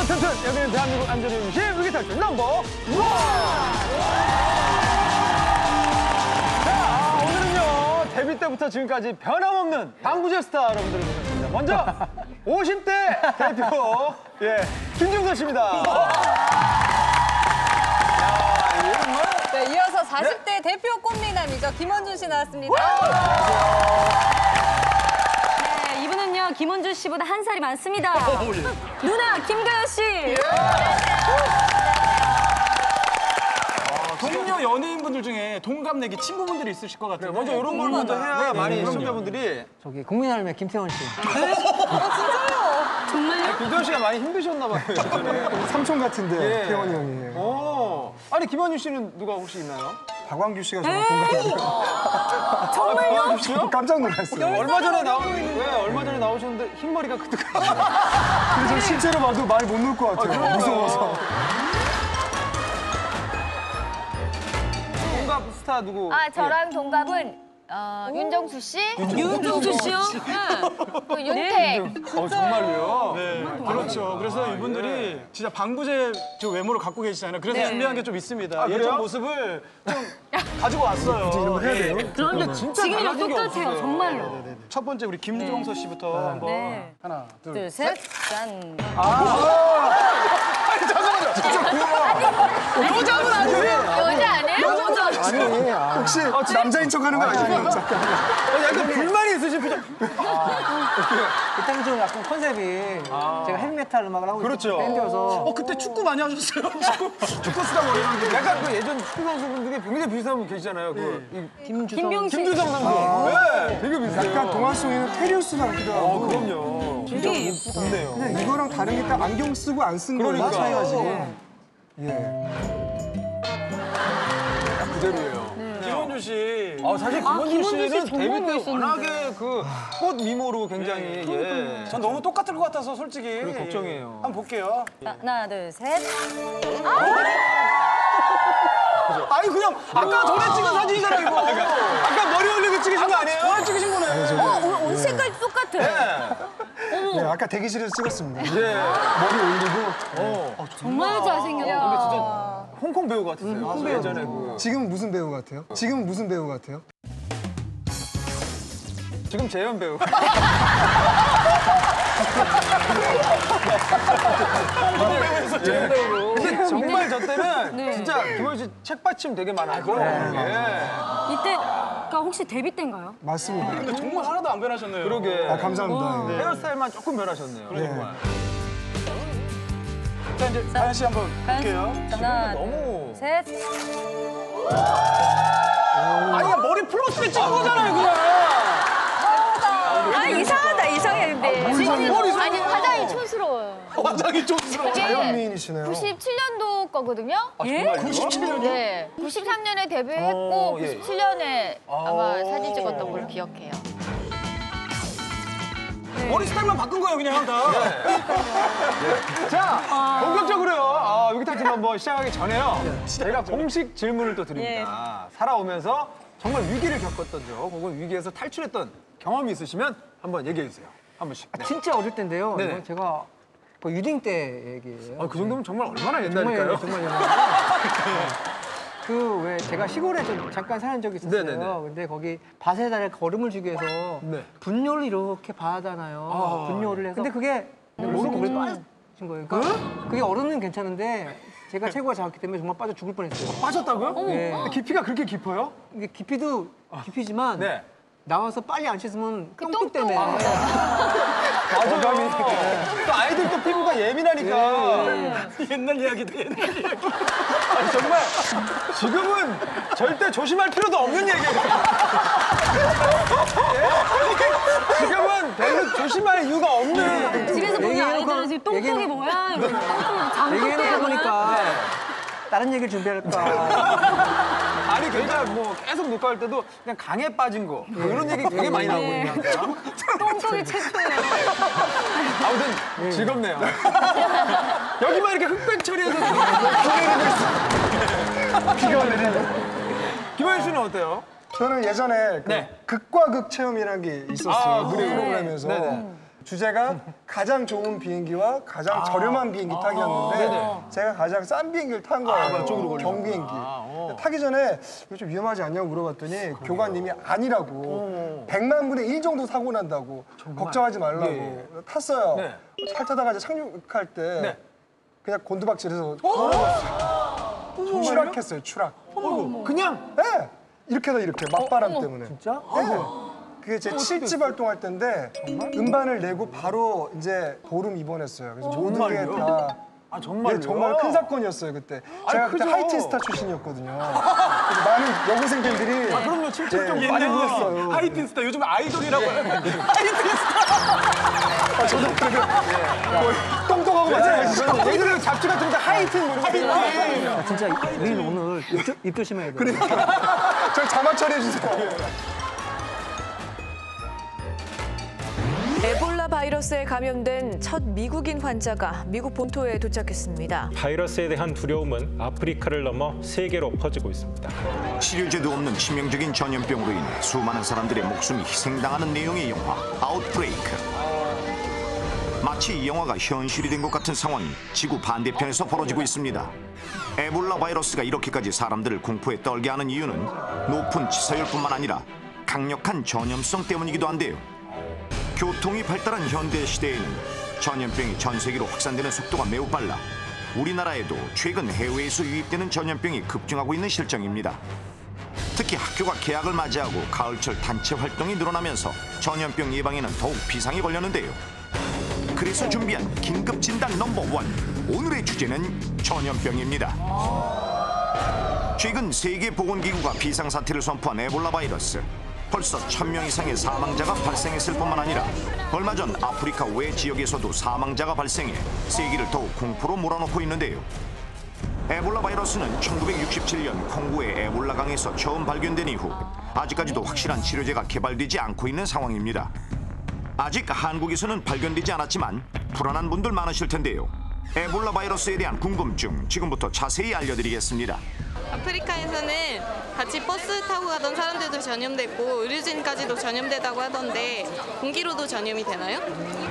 튼튼 여기는 대한민국 안전의 중심 위기탈출 넘버 원. 자, 오늘은요 데뷔 때부터 지금까지 변함없는 방구제 스타 여러분들을 모셨습니다. 먼저 50대 대표 김중선 씨입니다. 네, 이어서 40대 대표 꽃미남이죠. 김원준 씨 나왔습니다. 네, 이분은요 김원준 씨보다 한 살이 많습니다. 누나 김가연 씨. 동료 연예인분들 중에 동갑내기 친구분들이 있으실 것 같아요. 먼저 이런 걸 먼저 해야 많이 시청자분들이. 저기 국민할매 김태원 씨. 정말요? 김태원 씨가 많이 힘드셨나 봐요. 삼촌 같은데 예. 태원이 형이에요. 아니 김원준 씨는 누가 혹시 있나요? 박광규 씨가 저랑 동갑이에요. 정말요? 씨요? 깜짝 놀랐어요. 얼마 전에 나오셨는데 흰머리가 그때까지. 그래서 실제로 봐도 말 못 놓을 것 같아요. 무서워서. 동갑 스타 누구? 아, 저랑 동갑은 윤정수 씨, 윤종수 씨요? 그 윤택. 정말로요? 네, 그렇죠. 그래서 이분들이 진짜 방부제 저 외모를 갖고 계시잖아요. 그래서 준비한 게 좀 있습니다. 그래요? 예전 모습을 좀 가지고 왔어요. 이런 거 해야 돼요? 그럼요. 진짜 지금이랑 달라진 게 똑같아요. 없었어요. 정말로. 첫 번째 우리 김종서 씨부터 한번 네. 하나, 둘. 둘, 셋, 짠. 여자 아니에요? 아니, 혹시 남자인 척 하는 거 아니에요? 잠깐만. 약간 불만이 있으신 표정. 그때는 좀 약간 컨셉이 제가 헤비메탈 음악을 하고 그렇죠. 있었던 밴드여서 그때 축구 많이 하셨어요? 축구 쓰다 머리랑 약간 그 예전 축구 선수분들이 굉장히 비슷한 분 계시잖아요. 김병식. 김준성 선수. 네, 되게 비슷해요. 약간 동화 속에 있는 테리우스 같기도 하고. 그럼요. 진짜 좋네요. 그냥 이거랑 다른 게 딱 안경 쓰고 안 쓴 거랑 그러니까. 차이가 지금. 예. 그대로예요. 김원준 씨. 사실 김원준 김원준 씨 씨는 정말 데뷔 때 멋있는데. 워낙에 그 꽃 미모로 굉장히 전 너무 똑같을 것 같아서 솔직히 그래, 걱정이에요. 한번 볼게요. 하나, 둘, 셋. 아니 그냥 아까 전에 찍은 사진이잖아 이거. 아까 머리 올리고 찍으신 거 아니에요? 전에 찍으신 거네. 옷 색깔 똑같아. 네, 아까 대기실에서 찍었습니다. 예. 머리 올리고. 정말 잘생겼다. 홍콩 배우 같았어요. 홍콩 배우 예전에 지금은 무슨 배우 같아요? 지금은 무슨 배우 같아요? 지금 재현 배우. 재현 배우로. 근데 정말 저 때는 진짜 김원준 씨 책받침 되게 많았고. 이때가 혹시 데뷔 때인가요? 맞습니다. 근데 정말 하나도 안 변하셨네요. 그러게. 아, 감사합니다. 예. 헤어스타일만 조금 변하셨네요. 예. 자 이제 가연 씨 한번 볼게요. 하나, 너무. 셋. 아니 그냥 머리 플러스에 찍은 거잖아요 그냥. 아, 이상하다, 이상해, 근데. 아니, 화장이 촌스러워요. 화장이 촌스러워. 이게 자연미인이시네요. 97년도 거거든요? 예? 97년이요? 네. 93년에 데뷔했고, 예. 97년에 아마 사진 찍었던 걸로 기억해요. 머리 스타일만 바꾼 거예요 그냥 다. 자, 본격적으로요. 위기탈출 한번 시작하기 전에요. 저희가 공식 질문을 또 드립니다. 살아오면서 정말 위기를 겪었던 적 혹은 위기에서 탈출했던 경험이 있으시면 한번 얘기해 주세요. 한 번씩. 네. 진짜 어릴 때인데요. 네네. 이건 제가 뭐 유딩 때 얘기예요. 그 정도면 정말 얼마나 정말 옛날일까요? 정말 옛날에. 그 왜 제가 시골에 좀 잠깐 사는 적이 있었어요. 네네네. 근데 거기 밭에다 걸음을 주기 위해서 네. 분뇨를 이렇게 봐야잖아요. 분뇨를 해서. 근데 그게 모르고 그래 빠진 거예요. 그러니까 그게 어른은 괜찮은데 제가 체구가 작았기 때문에 정말 빠져 죽을 뻔했어요. 빠졌다고요? 네. 깊이가 그렇게 깊어요? 이게 깊이도 깊이지만 네. 나와서 빨리 안 씻으면 똥똥 때문에 맞아요. 또 아이들 또 피부가 예민하니까. 옛날 이야기도 옛날 이야기. 아니, 정말 지금은 절대 조심할 필요도 없는 얘기예요. 예? 지금은 별로 조심할 이유가 없는. 집에서 보는 얘기해놓고- 아이들은 지금 똥똥이 얘기해놓고- 뭐야? 이러고 장독대야 얘기해놓고 뭐야? 보니까 다른 얘기를 준비할까. 아니 그러니까 뭐 계속 녹화할 때도 그냥 강에 빠진 거 이런 얘기 되게 많이 나오거든요. 똥똥이 최초예요. 아무튼 즐겁네요. 여기만 이렇게 흑백 처리해서 비가 내리는. 김원준 씨는 어때요? 저는 예전에 그 네. 극과 극 체험이라는 게 있었어요. 무대 프로그램에서. 네네. 주제가 가장 좋은 비행기와 가장 저렴한 비행기 타기였는데 제가 가장 싼 비행기를 탄 거예요. 경비행기. 타기 전에 이거 좀 위험하지 않냐고 물어봤더니 교관님이 아니라고 100만 분의 1 정도 사고 난다고 걱정하지 말라고 탔어요. 잘 타다가 이제 착륙할 때 그냥 곤두박질해서 추락했어요. 추락. 그냥 네. 이렇게다 이렇게 맞바람 때문에. 진짜? 네. 그게 제 7집 활동할 때인데 음반을 내고 바로 이제 보름 입원했어요. 그래서 모든 게 다 정말요? 정말 큰 사건이었어요 그때. 제가 그때 하이틴 스타 출신이었거든요. 그래서 많은 여고생들이 그럼요. 7점 많이 울었어요. 하이틴 스타 요즘 아이돌이라고 하는데 하이틴 스타. 저도 그렇게 똥똥하고 마찬가지죠. 예전에 잡지 같은 데 하이틴 모르겠어요. 진짜 우리는 오늘 입 조심해야 돼. 저 자막 처리해 주세요. 에볼라 바이러스에 감염된 첫 미국인 환자가 미국 본토에 도착했습니다. 바이러스에 대한 두려움은 아프리카를 넘어 세계로 퍼지고 있습니다. 치료제도 없는 치명적인 전염병으로 인해 수많은 사람들의 목숨이 희생당하는 내용의 영화 아웃브레이크. 마치 이 영화가 현실이 된 것 같은 상황이 지구 반대편에서 벌어지고 있습니다. 에볼라 바이러스가 이렇게까지 사람들을 공포에 떨게 하는 이유는 높은 치사율뿐만 아니라 강력한 전염성 때문이기도 한데요. 교통이 발달한 현대 시대에는 전염병이 전 세계로 확산되는 속도가 매우 빨라 우리나라에도 최근 해외에서 유입되는 전염병이 급증하고 있는 실정입니다. 특히 학교가 개학을 맞이하고 가을철 단체 활동이 늘어나면서 전염병 예방에는 더욱 비상이 걸렸는데요. 그래서 준비한 긴급 진단 넘버1 오늘의 주제는 전염병입니다. 최근 세계보건기구가 비상사태를 선포한 에볼라 바이러스. 벌써 1000명 이상의 사망자가 발생했을 뿐만 아니라 얼마 전 아프리카 외 지역에서도 사망자가 발생해 세계를 더욱 공포로 몰아넣고 있는데요. 에볼라 바이러스는 1967년 콩고의 에볼라강에서 처음 발견된 이후 아직까지도 확실한 치료제가 개발되지 않고 있는 상황입니다. 아직 한국에서는 발견되지 않았지만 불안한 분들 많으실 텐데요. 에볼라 바이러스에 대한 궁금증 지금부터 자세히 알려드리겠습니다. 아프리카에서는 같이 버스 타고 가던 사람들도 전염됐고 의료진까지도 전염되다고 하던데 공기로도 전염이 되나요?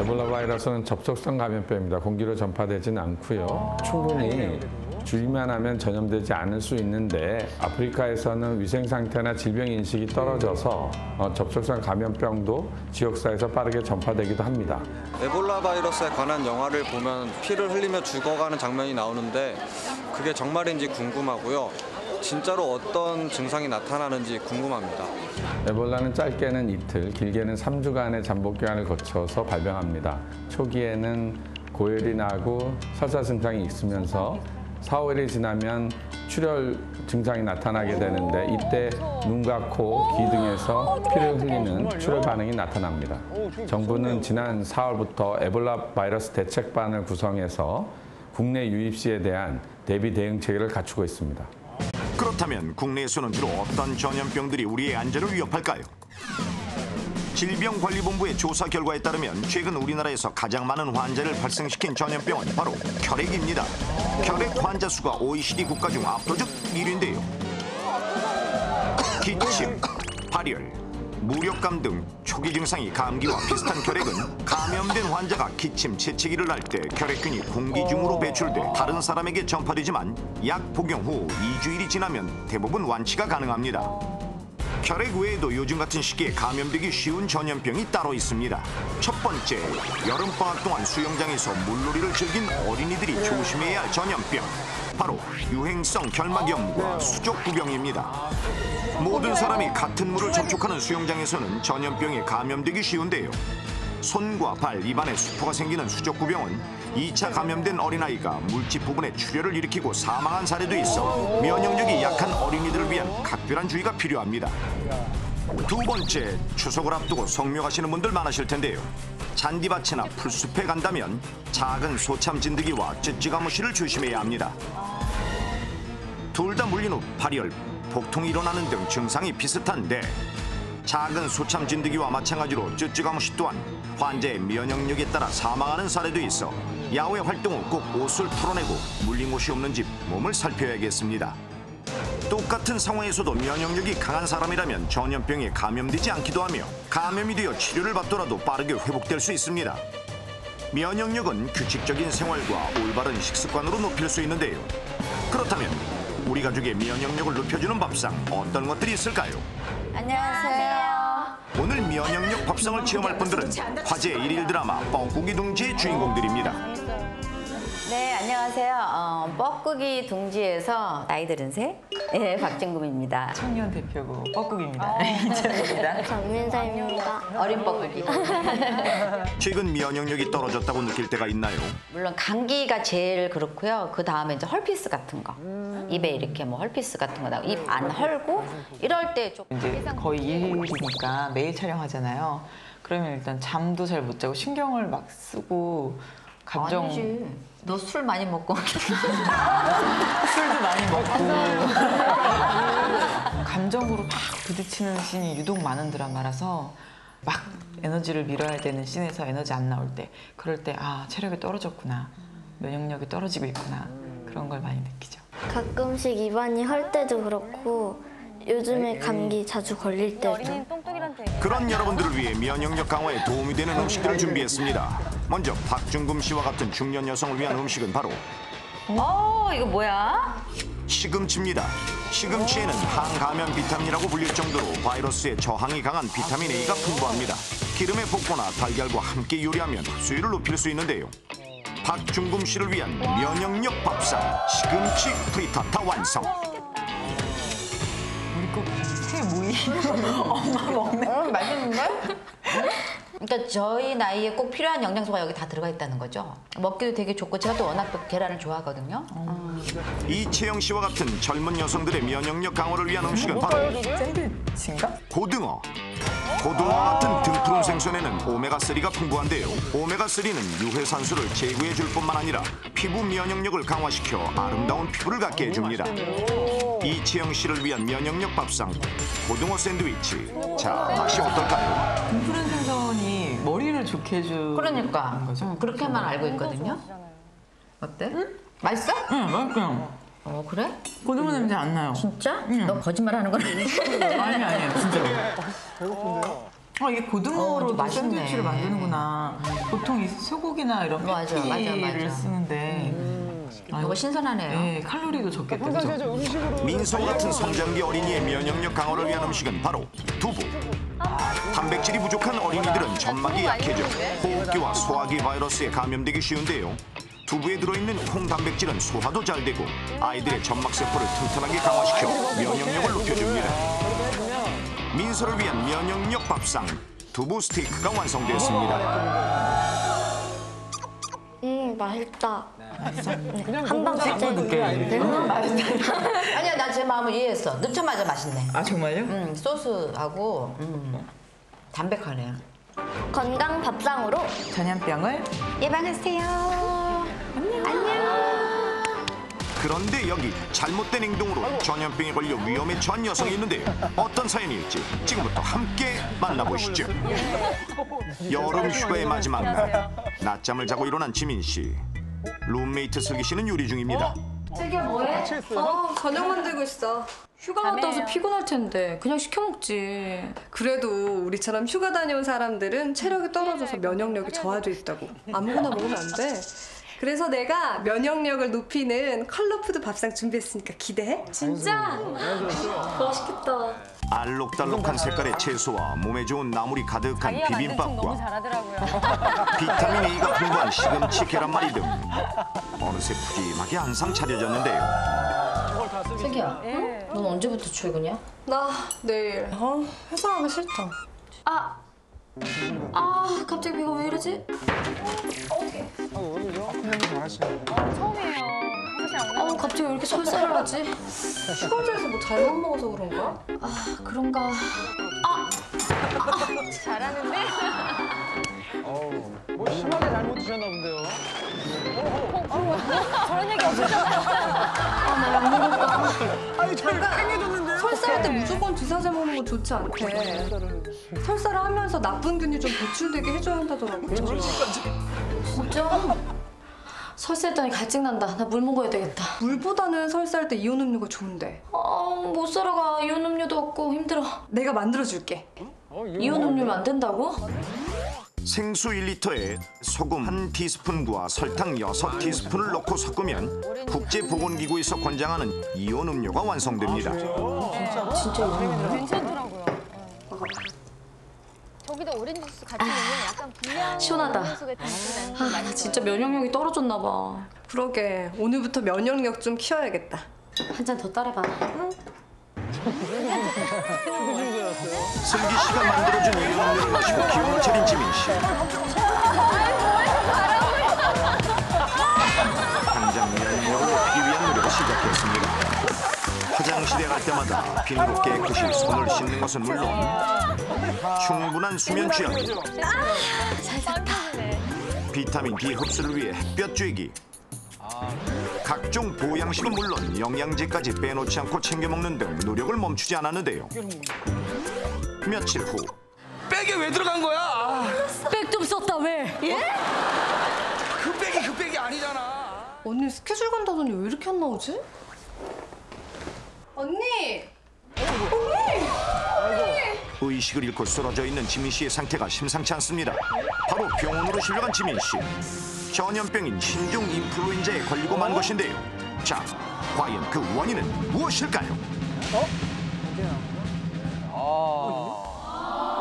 에볼라 바이러스는 접촉성 감염병입니다. 공기로 전파되지는 않고요. 충분히 주의만 하면 전염되지 않을 수 있는데 아프리카에서는 위생 상태나 질병 인식이 떨어져서 접촉성 감염병도 지역사회에서 빠르게 전파되기도 합니다. 에볼라 바이러스에 관한 영화를 보면 피를 흘리며 죽어가는 장면이 나오는데 그게 정말인지 궁금하고요. 진짜로 어떤 증상이 나타나는지 궁금합니다. 에볼라는 짧게는 이틀, 길게는 3주간의 잠복 기간을 거쳐서 발병합니다. 초기에는 고열이 나고 설사 증상이 있으면서 4, 5일이 지나면 출혈 증상이 나타나게 되는데 이때 눈과 코, 귀 등에서 피를 흘리는 출혈 반응이 나타납니다. 정부는 지난 4월부터 에볼라 바이러스 대책반을 구성해서 국내 유입 시에 대한 대비 대응 체계를 갖추고 있습니다. 그렇다면 국내에서는 주로 어떤 전염병들이 우리의 안전을 위협할까요? 질병관리본부의 조사 결과에 따르면 최근 우리나라에서 가장 많은 환자를 발생시킨 전염병은 바로 혈액입니다. 혈액 환자 수가 OECD 국가 중 압도적 1위인데요. 기침, 발열, 무력감 등 초기 증상이 감기와 비슷한 혈액은 감염된 환자가 기침, 재채기를 할 때 혈액균이 공기 중으로 배출돼 다른 사람에게 전파되지만 약 복용 후 2주일이 지나면 대부분 완치가 가능합니다. 혈액 외에도 요즘 같은 시기에 감염되기 쉬운 전염병이 따로 있습니다. 첫 번째, 여름방학 동안 수영장에서 물놀이를 즐긴 어린이들이 조심해야 할 전염병. 바로 유행성 결막염과 수족구병입니다. 모든 사람이 같은 물을 접촉하는 수영장에서는 전염병에 감염되기 쉬운데요. 손과 발, 입안에 수포가 생기는 수족구병은 2차 감염된 어린아이가 물집 부분에 출혈을 일으키고 사망한 사례도 있어 면역력이 약한 어린이들을 위한 각별한 주의가 필요합니다. 두 번째, 추석을 앞두고 성묘하시는 분들 많으실 텐데요. 잔디밭이나 풀숲에 간다면 작은 소참 진드기와 쯔쯔가무시를 조심해야 합니다. 둘 다 물린 후 발열, 복통이 일어나는 등 증상이 비슷한데 작은 소참 진드기와 마찬가지로 쯔쯔가무시 또한 환자의 면역력에 따라 사망하는 사례도 있어 야외 활동 후 꼭 옷을 풀어내고 물린 곳이 없는지 몸을 살펴야겠습니다. 똑같은 상황에서도 면역력이 강한 사람이라면 전염병에 감염되지 않기도 하며 감염이 되어 치료를 받더라도 빠르게 회복될 수 있습니다. 면역력은 규칙적인 생활과 올바른 식습관으로 높일 수 있는데요. 그렇다면 우리 가족의 면역력을 높여주는 밥상 어떤 것들이 있을까요? 안녕하세요. 오늘 면역력 밥상을 체험할 분들은 화제 1일 드라마 뻐꾸기 둥지의 주인공들입니다. 네, 안녕하세요. 뻐꾸기 둥지에서 나이 들은 새 박진금입니다. 청년 대표고 뻐꾸기입니다. 이찬입니다. 정민사입니다. 어린 뻐꾸기. 최근 면역력이 떨어졌다고 느낄 때가 있나요? 물론 감기가 제일 그렇고요. 그 다음에 이제 헐피스 같은 거. 입에 이렇게 뭐 헐피스 같은 거 나고 입 안 헐고 이럴 때 좀 이제 거의 일이니까 매일 촬영하잖아요. 그러면 일단 잠도 잘 못 자고 신경을 막 쓰고 감정. 아니지. 너 술 많이 먹고 술도 많이 먹고 감정으로 막 부딪히는 씬이 유독 많은 드라마라서 막 에너지를 밀어야 되는 씬에서 에너지 안 나올 때 그럴 때 아 체력이 떨어졌구나 면역력이 떨어지고 있구나 그런 걸 많이 느끼죠. 가끔씩 입안이 헐 때도 그렇고 요즘에 감기 자주 걸릴 때도. 그런 여러분들을 위해 면역력 강화에 도움이 되는 음식들을 준비했습니다. 먼저 박중금 씨와 같은 중년 여성을 위한 음식은 바로 이거 뭐야? 시금치입니다. 시금치에는 항감염 비타민이라고 불릴 정도로 바이러스에 저항이 강한 비타민 A가 풍부합니다. 기름에 볶거나 달걀과 함께 요리하면 흡수율을 높일 수 있는데요. 박중금 씨를 위한 면역력 밥상 시금치 프리타타 완성. 우리 꼭 새 모임 엄마 먹는 맛있는데? 그러니까 저희 나이에 꼭 필요한 영양소가 여기 다 들어가 있다는 거죠. 먹기도 되게 좋고 제가 또 워낙 또 계란을 좋아하거든요. 이채영 씨와 같은 젊은 여성들의 면역력 강화를 위한 음식은 바로 샌드위치인가? 고등어. 고등어와 같은 등푸른 생선에는 오메가3가 풍부한데요. 오메가3는 유해산소를 제거해 줄 뿐만 아니라 피부 면역력을 강화시켜 아름다운 피부를 갖게 해줍니다. 이채영 씨를 위한 면역력 밥상 고등어 샌드위치. 자, 맛이 어떨까요? 등푸른 생선이 머리를 좋게 해주는 그러니까 거죠? 그렇게만 알고 있거든요. 어때? 맛있어? 응, 맛있어요. 그래? 고등어 냄새 안 나요. 진짜? 너 거짓말 하는 거네. 아니에요, 진짜로. 배고픈데요? 이게 고등어로 맛있네. 샌드위치를 만드는구나. 보통 이 소고기나 이런 패티를 쓰는데 이거 신선하네요. 네, 칼로리도 적게 들죠. 민서 같은 성장기 어린이의 면역력 강화를 위한 음식은 바로 두부. 단백질이 부족한 어린이들은 점막이 약해져 호흡기와 소화기 바이러스에 감염되기 쉬운데요. 두부에 들어있는 콩 단백질은 소화도 잘 되고 아이들의 점막세포를 튼튼하게 강화시켜 면역력을 높여줍니다. 민서를 위한 면역력 밥상 두부 스테이크가 완성되었습니다. 맛있다. 그냥 한방 느껴요. 맛있다. 아니야, 난 제 마음을 이해했어. 넣자마자 맛있네. 아, 정말요? 소스하고 담백하네. 건강 밥상으로 전염병을 예방하세요. 안녕. 그런데 여기 잘못된 행동으로 전염병에 걸려 위험에 처한 여성이 있는데요. 어떤 사연일지 지금부터 함께 만나보시죠. 여름 휴가의 마지막 날 낮잠을 자고 일어난 지민 씨. 룸메이트 슬기 씨는 요리 중입니다. 슬기야 뭐해? 저녁 만들고 있어. 휴가 갔다 와서 피곤할 텐데 그냥 시켜 먹지. 그래도 우리처럼 휴가 다녀온 사람들은 체력이 떨어져서 면역력이 저하돼 있다고. 아무거나 먹으면 안 돼. 그래서 내가 면역력을 높이는 컬러푸드 밥상 준비했으니까 기대해. 진짜? 맛있겠다. 알록달록한 색깔의 채소와 몸에 좋은 나물이 가득한 자기가 만든 국 너무 비빔밥과 잘하더라고요. 비타민 A가 풍부한 시금치 계란말이 등 어느새 푸짐하게 한상 차려졌는데요. 슬기야, 넌 언제부터 출근이야? 나 내일. 회사 가기 싫다. 갑자기 배가 왜 이러지? 처음이에요. 갑자기 왜 이렇게 설사를 하지? 휴가지에서 뭐 잘못 먹어서 그런가? 그런가. 잘하는데? 뭐 심하게 잘못 드셨나 본데요. 저런 얘기 없었잖아요. 나약 먹을까? 아니, 저를 팽해줬는데요? 설사할 때 무조건 주사제 먹는 거 좋지 않대. 설사를 하면서 나쁜 균이 좀 배출되게 해줘야 한다더라고. 진짜? 설사했더니 갈증난다. 나 물 먹어야 되겠다. 물보다는 설사할 때 이온 음료가 좋은데. 못 살아가. 이온 음료도 없고 힘들어. 내가 만들어줄게. 이온 음료면 안 된다고? 생수 1리터에 소금 1티스푼과 설탕 6티스푼을 넣고 섞으면 국제보건기구에서 권장하는 이온 음료가 완성됩니다. 진짜 괜찮더라고요. 저기다 오렌지 주스 같이 넣으면 약간 분명 시원하다. 오렌지 같은 느낌이 나는 나 진짜 면역력이 떨어졌나 봐. 그러게 오늘부터 면역력 좀 키워야겠다. 한 잔 더 따라봐. 응? 슬기 씨가 만들어준 이온 음료를 마시고 기운을 차린 지민 씨. 당장 면역력을 높이기 위한 노력을 시작했습니다. 화장실에 갈 때마다 비누로 깨끗이 손을 씻는 것은 물론 충분한 수면 취향, 비타민 D 흡수를 위해 햇볕 쬐기, 각종 보양식은 물론 영양제까지 빼놓지 않고 챙겨 먹는 등 노력을 멈추지 않았는데요. 며칠 후 백에 왜 들어간 거야? 백 좀 썼다 왜? 예? 그 백이 아니잖아. 언니 스케줄 간다더니 왜 이렇게 안 나오지? 언니! 의식을 잃고 쓰러져 있는 지민 씨의 상태가 심상치 않습니다. 바로 병원으로 실려간 지민 씨. 전염병인 신종 인플루엔자에 걸리고 만 것인데요. 자, 과연 그 원인은 무엇일까요?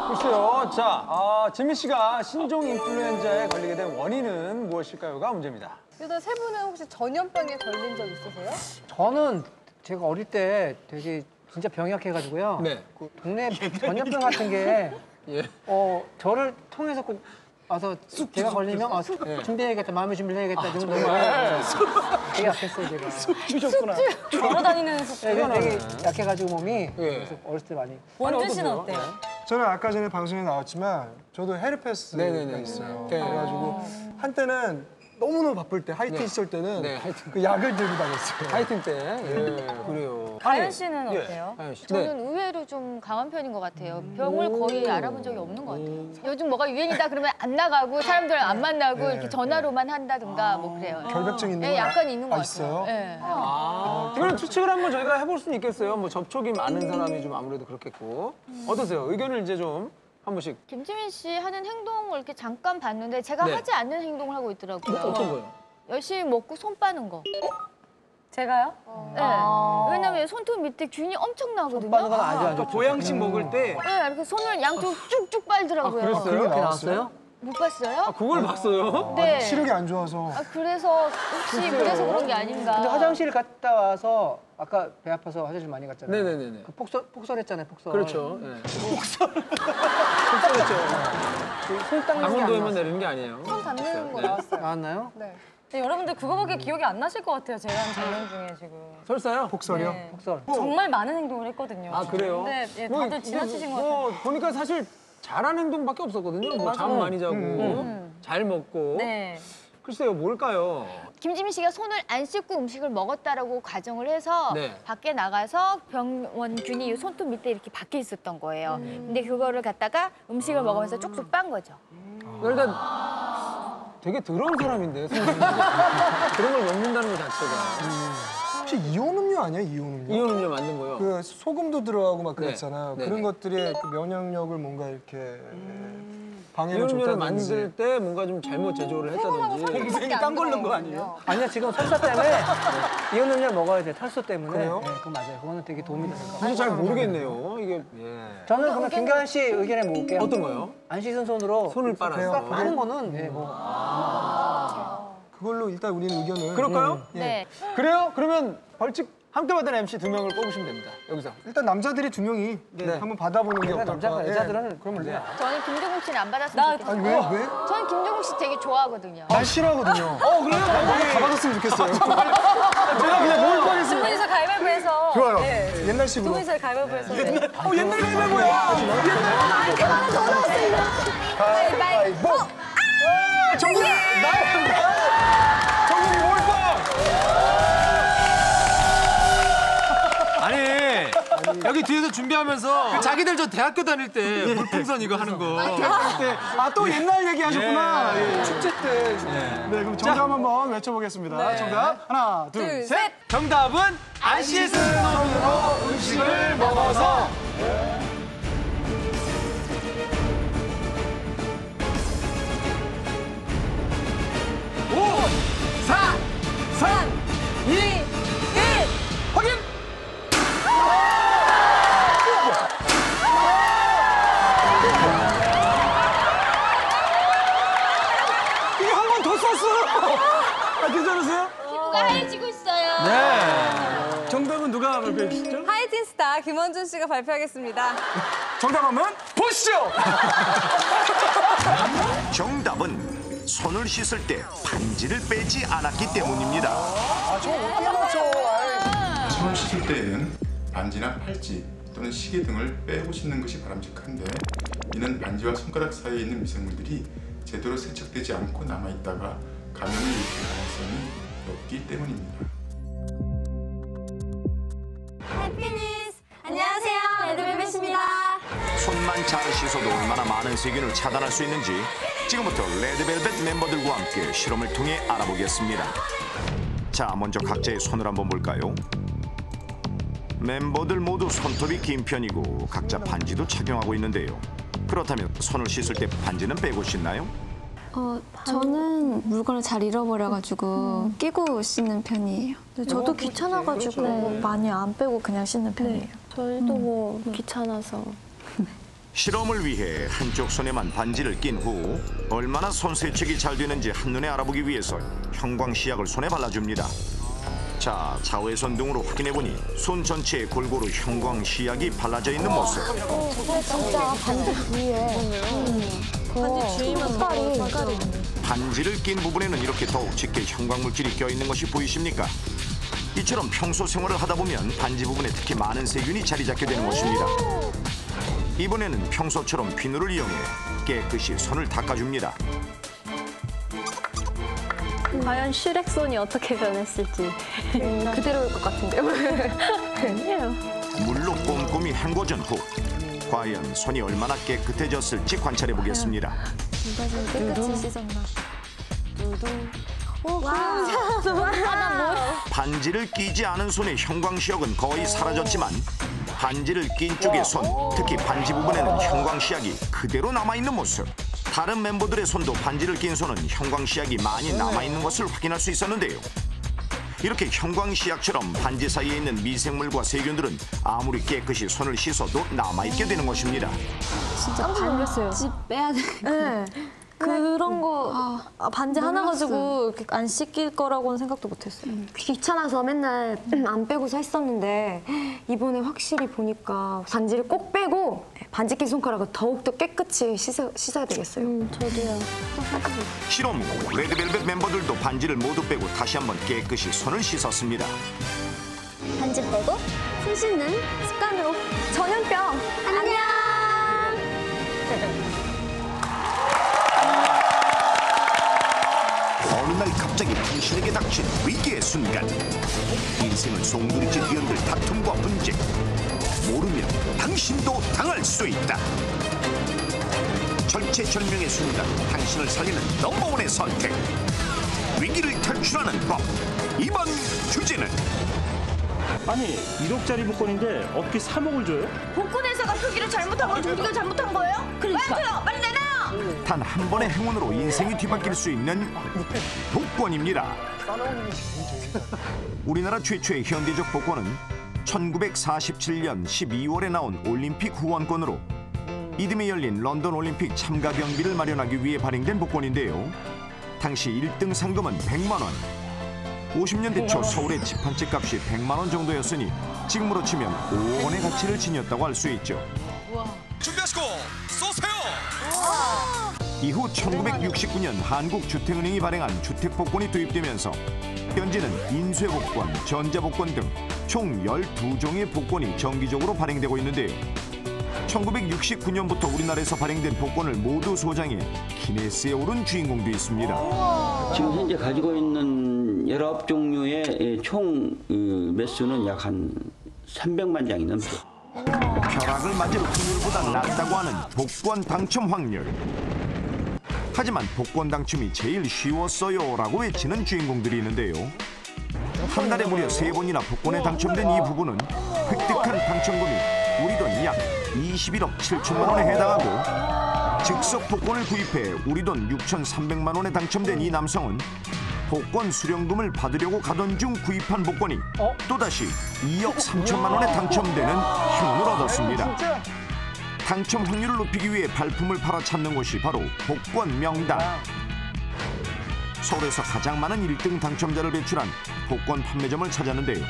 글쎄요. 자, 지민 씨가 신종 인플루엔자에 걸리게 된 원인은 무엇일까요가 문제입니다. 일단 세 분은 혹시 전염병에 걸린 적 있으세요? 저는 제가 어릴 때 되게 진짜 병이 약해가지고요. 네. 그 동네 전염병 같은 게 예. 저를 통해서 꼭 와서 제가 걸리면 예. 준비해야겠다, 마음의 준비를 해야겠다 정도로 되게 약했어요, 제가. 주셨구나. 걸어다니는 속. 네, 되게 약해가지고 몸이 그래서 어렸을 때 많이. 원준 씨는 어때요? 저는 아까 전에 방송에 나왔지만 저도 헤르페스가 있어요. 그래가지고 한때는 너무너무 바쁠 때 하이틴 시절 때는 그 약을 들고 다녔어요. 하이틴 때. 그래요. 다현 씨는 어때요? 다현 씨. 저는 의외로 좀 강한 편인 것 같아요. 병을 거의 알아본 적이 없는 것 같아요. 요즘 뭐가 유행이다 그러면 안 나가고 사람들 안 만나고 이렇게 전화로만 한다든가 뭐 그래요. 결백증 있는 거 약간 있는 것 같아요. 있어요? 네. 그럼 추측을 한번 저희가 해볼 수는 있겠어요. 뭐 접촉이 많은 사람이 좀 아무래도 그렇겠고. 어떠세요? 의견을 이제 좀 한 번씩. 김지민 씨 하는 행동을 이렇게 잠깐 봤는데 제가 네. 하지 않는 행동을 하고 있더라고요. 어떤 거요? 열심히 먹고 손 빠는 거. 제가요? 네. 왜냐면 손톱 밑에 균이 엄청 나거든요. 빠는 건 아주 안 좋죠. 보양식 먹을 때 네, 이렇게 손을 양쪽 쭉쭉 빨더라고요. 그렇게 나왔어요? 못 봤어요? 그걸 봤어요? 네. 시력이 안 좋아서. 그래서 혹시 그래서 그런 게 아닌가. 근데 화장실 갔다 와서 아까 배 아파서 화장실 많이 갔잖아요. 네네네. 그 폭설했잖아요, 폭설. 그렇죠. 네. 손 닦는 게 강원도에만 안 내리는 게 아니에요. 손 닿는 거 나왔어요. 나왔나요? 네. 근데 여러분들 그거밖에 기억이 안 나실 것 같아요. 제가 한 장면 중에 지금. 설사요? 폭설이요? 네. 폭설. 정말 많은 행동을 했거든요. 아, 그래요? 근데 예, 뭐, 다들 지나치신 것 같아요. 뭐 보니까 사실 잘한 행동밖에 없었거든요. 뭐 잠 많이 자고, 잘 먹고. 네. 글쎄요, 뭘까요? 김지민 씨가 손을 안 씻고 음식을 먹었다라고 가정을 해서 네. 밖에 나가서 병원균이 손톱 밑에 이렇게 박혀 있었던 거예요. 근데 그거를 갖다가 음식을 먹으면서 쭉쭉 빤 거죠. 일단 되게 더러운 사람인데, 그런 걸 먹는다는 것 자체가. 혹시 이온 음료 아니에요? 이온 음료? 이온 음료 만든 거요? 그 소금도 들어가고 막 그랬잖아요. 네. 그런 네. 것들이 그 면역력을 뭔가 이렇게 방해를 이온 음료를 줬다든지. 만들 때 뭔가 좀 잘못 제조를 했다든지. 동생이 딴 걸른 거 아니에요? 아니요, 지금 설사 때문에 이온 음료 먹어야 돼, 탈수 때문에. 그래요? 네, 그건 맞아요. 그거는 되게 도움이 될것 같아요. 사실 잘 모르겠네요. 이게. 예. 저는 그러면 김가연 씨 의견에 모을게요. 어떤 거요? 안 씻은 손으로 손을 빨아서. 빠는 거는 네, 뭐. 그걸로 일단 우리는 의견을. 그럴까요? 네. 그래요? 그러면 벌칙 함께 받은 MC 2명을 뽑으시면 됩니다. 여기서. 일단 남자들이 2명이 한번 받아보는 게 어떨까. 남자가 여자들은 그러면 돼. 저는 김종국 씨는 안 받았으면 좋겠어요. 아니 왜? 저는 김종국 씨 되게 좋아하거든요. 날 싫어하거든요. 그래요? 다 받았으면 좋겠어요. 제가 그냥 뭘 두 하겠습니다. 분이서 가위바위보해서. 좋아요. 네. 두 옛날식으로. 분이서 가위바위보해서. 네. 옛날 가위바위보야. 가위바위보. 정국이! 정국이 몰빵! 아니, 여기 뒤에서 준비하면서 자기들 저 대학교 다닐 때 물풍선 이거 하는 거. 또 옛날 얘기 하셨구나. 축제 때. 네, 그럼 정답 한번 외쳐보겠습니다. 정답 하나, 둘, 셋. 정답은 안 씻은 손으로 음식을 먹어서. 오, 4, 3, 2, 1, 확인! 이게 한 번 더 썼어! 아, 괜찮으세요? 피부가 하얘지고 있어요. 네. 정답은 누가 발표해 주시죠? 하이틴 스타 김원준 씨가 발표하겠습니다. 정답 한번 보시죠! 정답은 손을 씻을 때 반지를 빼지 않았기 때문입니다. 저거 어떻게 맞춰? 손을 씻을 때에는 반지나 팔찌 또는 시계 등을 빼고 씻는 것이 바람직한데 이는 반지와 손가락 사이에 있는 미생물들이 제대로 세척되지 않고 남아있다가 감염을 일으킬 가능성이 높기 때문입니다. 해피니스! 안녕하세요, 레드벨벳입니다. 손만 잘 씻어도 얼마나 많은 세균을 차단할 수 있는지 지금부터 레드벨벳 멤버들과 함께 실험을 통해 알아보겠습니다. 자, 먼저 각자의 손을 한번 볼까요? 멤버들 모두 손톱이 긴 편이고 각자 반지도 착용하고 있는데요. 그렇다면 손을 씻을 때 반지는 빼고 씻나요? 저는 물건을 잘 잃어버려가지고 끼고 씻는 편이에요. 저도 귀찮아가지고 많이 안 빼고 그냥 씻는 편이에요. 저희도 뭐 귀찮아서. 실험을 위해 한쪽 손에만 반지를 낀 후 얼마나 손 세척이 잘 되는지 한눈에 알아보기 위해서 형광시약을 손에 발라줍니다. 자, 좌회선 등으로 확인해보니 손 전체에 골고루 형광시약이 발라져 있는 모습. 근데 진짜 반지 주위에 반지 주위만 색깔이 반지를 낀 부분에는 이렇게 더욱 짙게 형광물질이 껴있는 것이 보이십니까? 이처럼 평소 생활을 하다 보면 반지 부분에 특히 많은 세균이 자리 잡게 되는 것입니다. 이번에는 평소처럼 비누를 이용해 깨끗이 손을 닦아줍니다. 과연 슈렉손이 어떻게 변했을지 그대로일 것 같은데요. 아니에요. 물로 꼼꼼히 헹궈준 후 과연 손이 얼마나 깨끗해졌을지 관찰해 보겠습니다. 누가 좀 깨끗이 씻었나. 반지를 끼지 않은 손의 형광시약은 거의 사라졌지만 반지를 낀 쪽의 손, 특히 반지 부분에는 형광시약이 그대로 남아있는 모습. 다른 멤버들의 손도 반지를 낀 손은 형광시약이 많이 남아있는 것을 확인할 수 있었는데요. 이렇게 형광시약처럼 반지 사이에 있는 미생물과 세균들은 아무리 깨끗이 손을 씻어도 남아있게 되는 것입니다. 진짜 반지 빼야 돼. 네. 그런 거 반지 하나 가지고 안 씻길 거라고는 생각도 못했어요. 귀찮아서 맨날 안 빼고서 했었는데 이번에 확실히 보니까 반지를 꼭 빼고 반지 낀 손가락을 더욱더 깨끗이 씻어야 되겠어요. 저도요. 실험 후 레드벨벳 멤버들도 반지를 모두 빼고 다시 한번 깨끗이 손을 씻었습니다. 반지 빼고 손 씻는 습관으로 전염병 안녕. 어느 날 갑자기 당신에게 닥친 위기의 순간. 인생을 송두리째 뒤흔들 다툼과 분쟁. 모르면 당신도 당할 수 있다. 절체절명의 순간 당신을 살리는 넘버원의 선택. 위기를 탈출하는 법. 이번 주제는 아니 1억짜리 복권인데 어떻게 3억을 줘요? 복권회사가 표기를 잘못한 건 우리가 잘못한 거예요? 그러니까. 왜 줘요? 빨리 내놔요! 단 한 번의 행운으로 인생이 뒤바뀔 수 있는 복권입니다. 우리나라 최초의 현대적 복권은 1947년 12월에 나온 올림픽 후원권으로 이듬해 열린 런던 올림픽 참가 경비를 마련하기 위해 발행된 복권인데요. 당시 1등 상금은 100만 원. 50년대 초 서울의 집 한 채 값이 100만 원 정도였으니 지금으로 치면 5억 원의 가치를 지녔다고 할 수 있죠. 준비하시고 쏘세요. 이후 1969년 한국주택은행이 발행한 주택복권이 도입되면서 현재는 인쇄복권, 전자복권 등 총 12종의 복권이 정기적으로 발행되고 있는데요. 1969년부터 우리나라에서 발행된 복권을 모두 소장해 기네스에 오른 주인공도 있습니다. 지금 현재 가지고 있는 19종류의 총 매수는 약 한 300만 장이 넘죠. 벼락을 맞을 확률보다 낮다고 하는 복권 당첨 확률. 하지만 복권 당첨이 제일 쉬웠어요 라고 외치는 주인공들이 있는데요. 한 달에 무려 3번이나 복권에 당첨된 이 부부는 획득한 당첨금이 우리 돈 약 21억 7천만 원에 해당하고 즉석 복권을 구입해 우리 돈 6,300만 원에 당첨된 이 남성은 복권 수령금을 받으려고 가던 중 구입한 복권이 또다시 2억 3천만 원에 당첨되는 행운을 얻었습니다. 당첨 확률을 높이기 위해 발품을 팔아찾는 곳이 바로 복권 명당. 서울에서 가장 많은 1등 당첨자를 배출한 복권 판매점을 찾았는데요.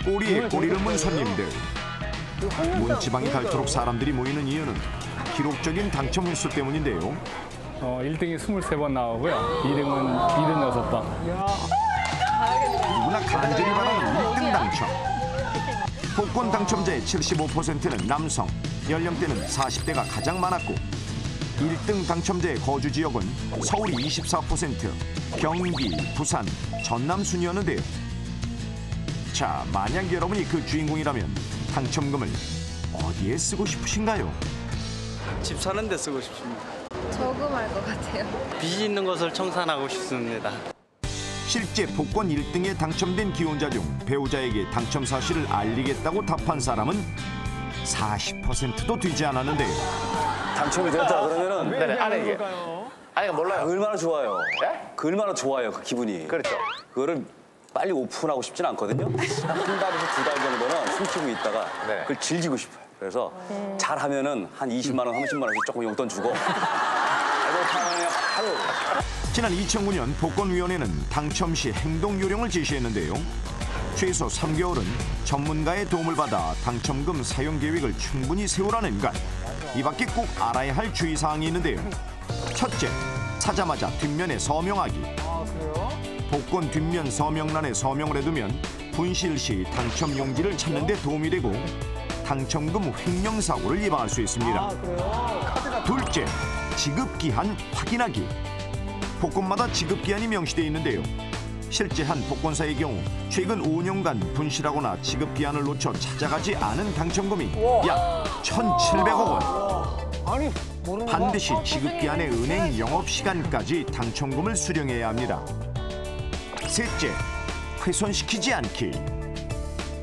꼬리에 꼬리를 문 손님들. 문지방이 닳도록 사람들이 모이는 이유는 기록적인 당첨 횟수 때문인데요. 1등이 23번 나오고요. 2등은 76번. 누구나 간절히 바라는 1등 당첨. 복권 당첨자의 75%는 남성, 연령대는 40대가 가장 많았고 1등 당첨자의 거주 지역은 서울이 24%, 경기, 부산, 전남 순이었는데요. 자, 만약 여러분이 그 주인공이라면 당첨금을 어디에 쓰고 싶으신가요? 집 사는 데 쓰고 싶습니다. 저금할 것 같아요. 빚이 있는 것을 청산하고 싶습니다. 실제 복권 1등에 당첨된 기혼자 중 배우자에게 당첨 사실을 알리겠다고 답한 사람은 40%도 되지 않았는데요. 당첨이 됐다 그러면은 아내에게. 아내가 몰라요. 얼마나 좋아요. 그 얼마나 좋아요, 그 기분이. 그렇죠. 그거를 빨리 오픈하고 싶진 않거든요. 한 달에서 2달 정도는 숨기고 있다가 그걸 즐기고 싶어요. 그래서 잘하면은 한 20만 원, 30만 원씩 조금 용돈 주고 잘못하면 바로. 지난 2009년 복권위원회는 당첨 시 행동 요령을 제시했는데요. 최소 3개월은 전문가의 도움을 받아 당첨금 사용 계획을 충분히 세우라는 것. 이 밖에 꼭 알아야 할 주의사항이 있는데요. 첫째, 사자마자 뒷면에 서명하기. 복권 뒷면 서명란에 서명을 해두면 분실 시 당첨 용지를 찾는 데 도움이 되고 당첨금 횡령 사고를 예방할 수 있습니다. 둘째, 지급기한 확인하기. 복권마다 지급기한이 명시되어 있는데요. 실제 한 복권사의 경우 최근 5년간 분실하거나 지급기한을 놓쳐 찾아가지 않은 당첨금이 약 1,700억 원. 반드시 지급기한의 은행 영업시간까지 당첨금을 수령해야 합니다. 셋째, 훼손시키지 않기.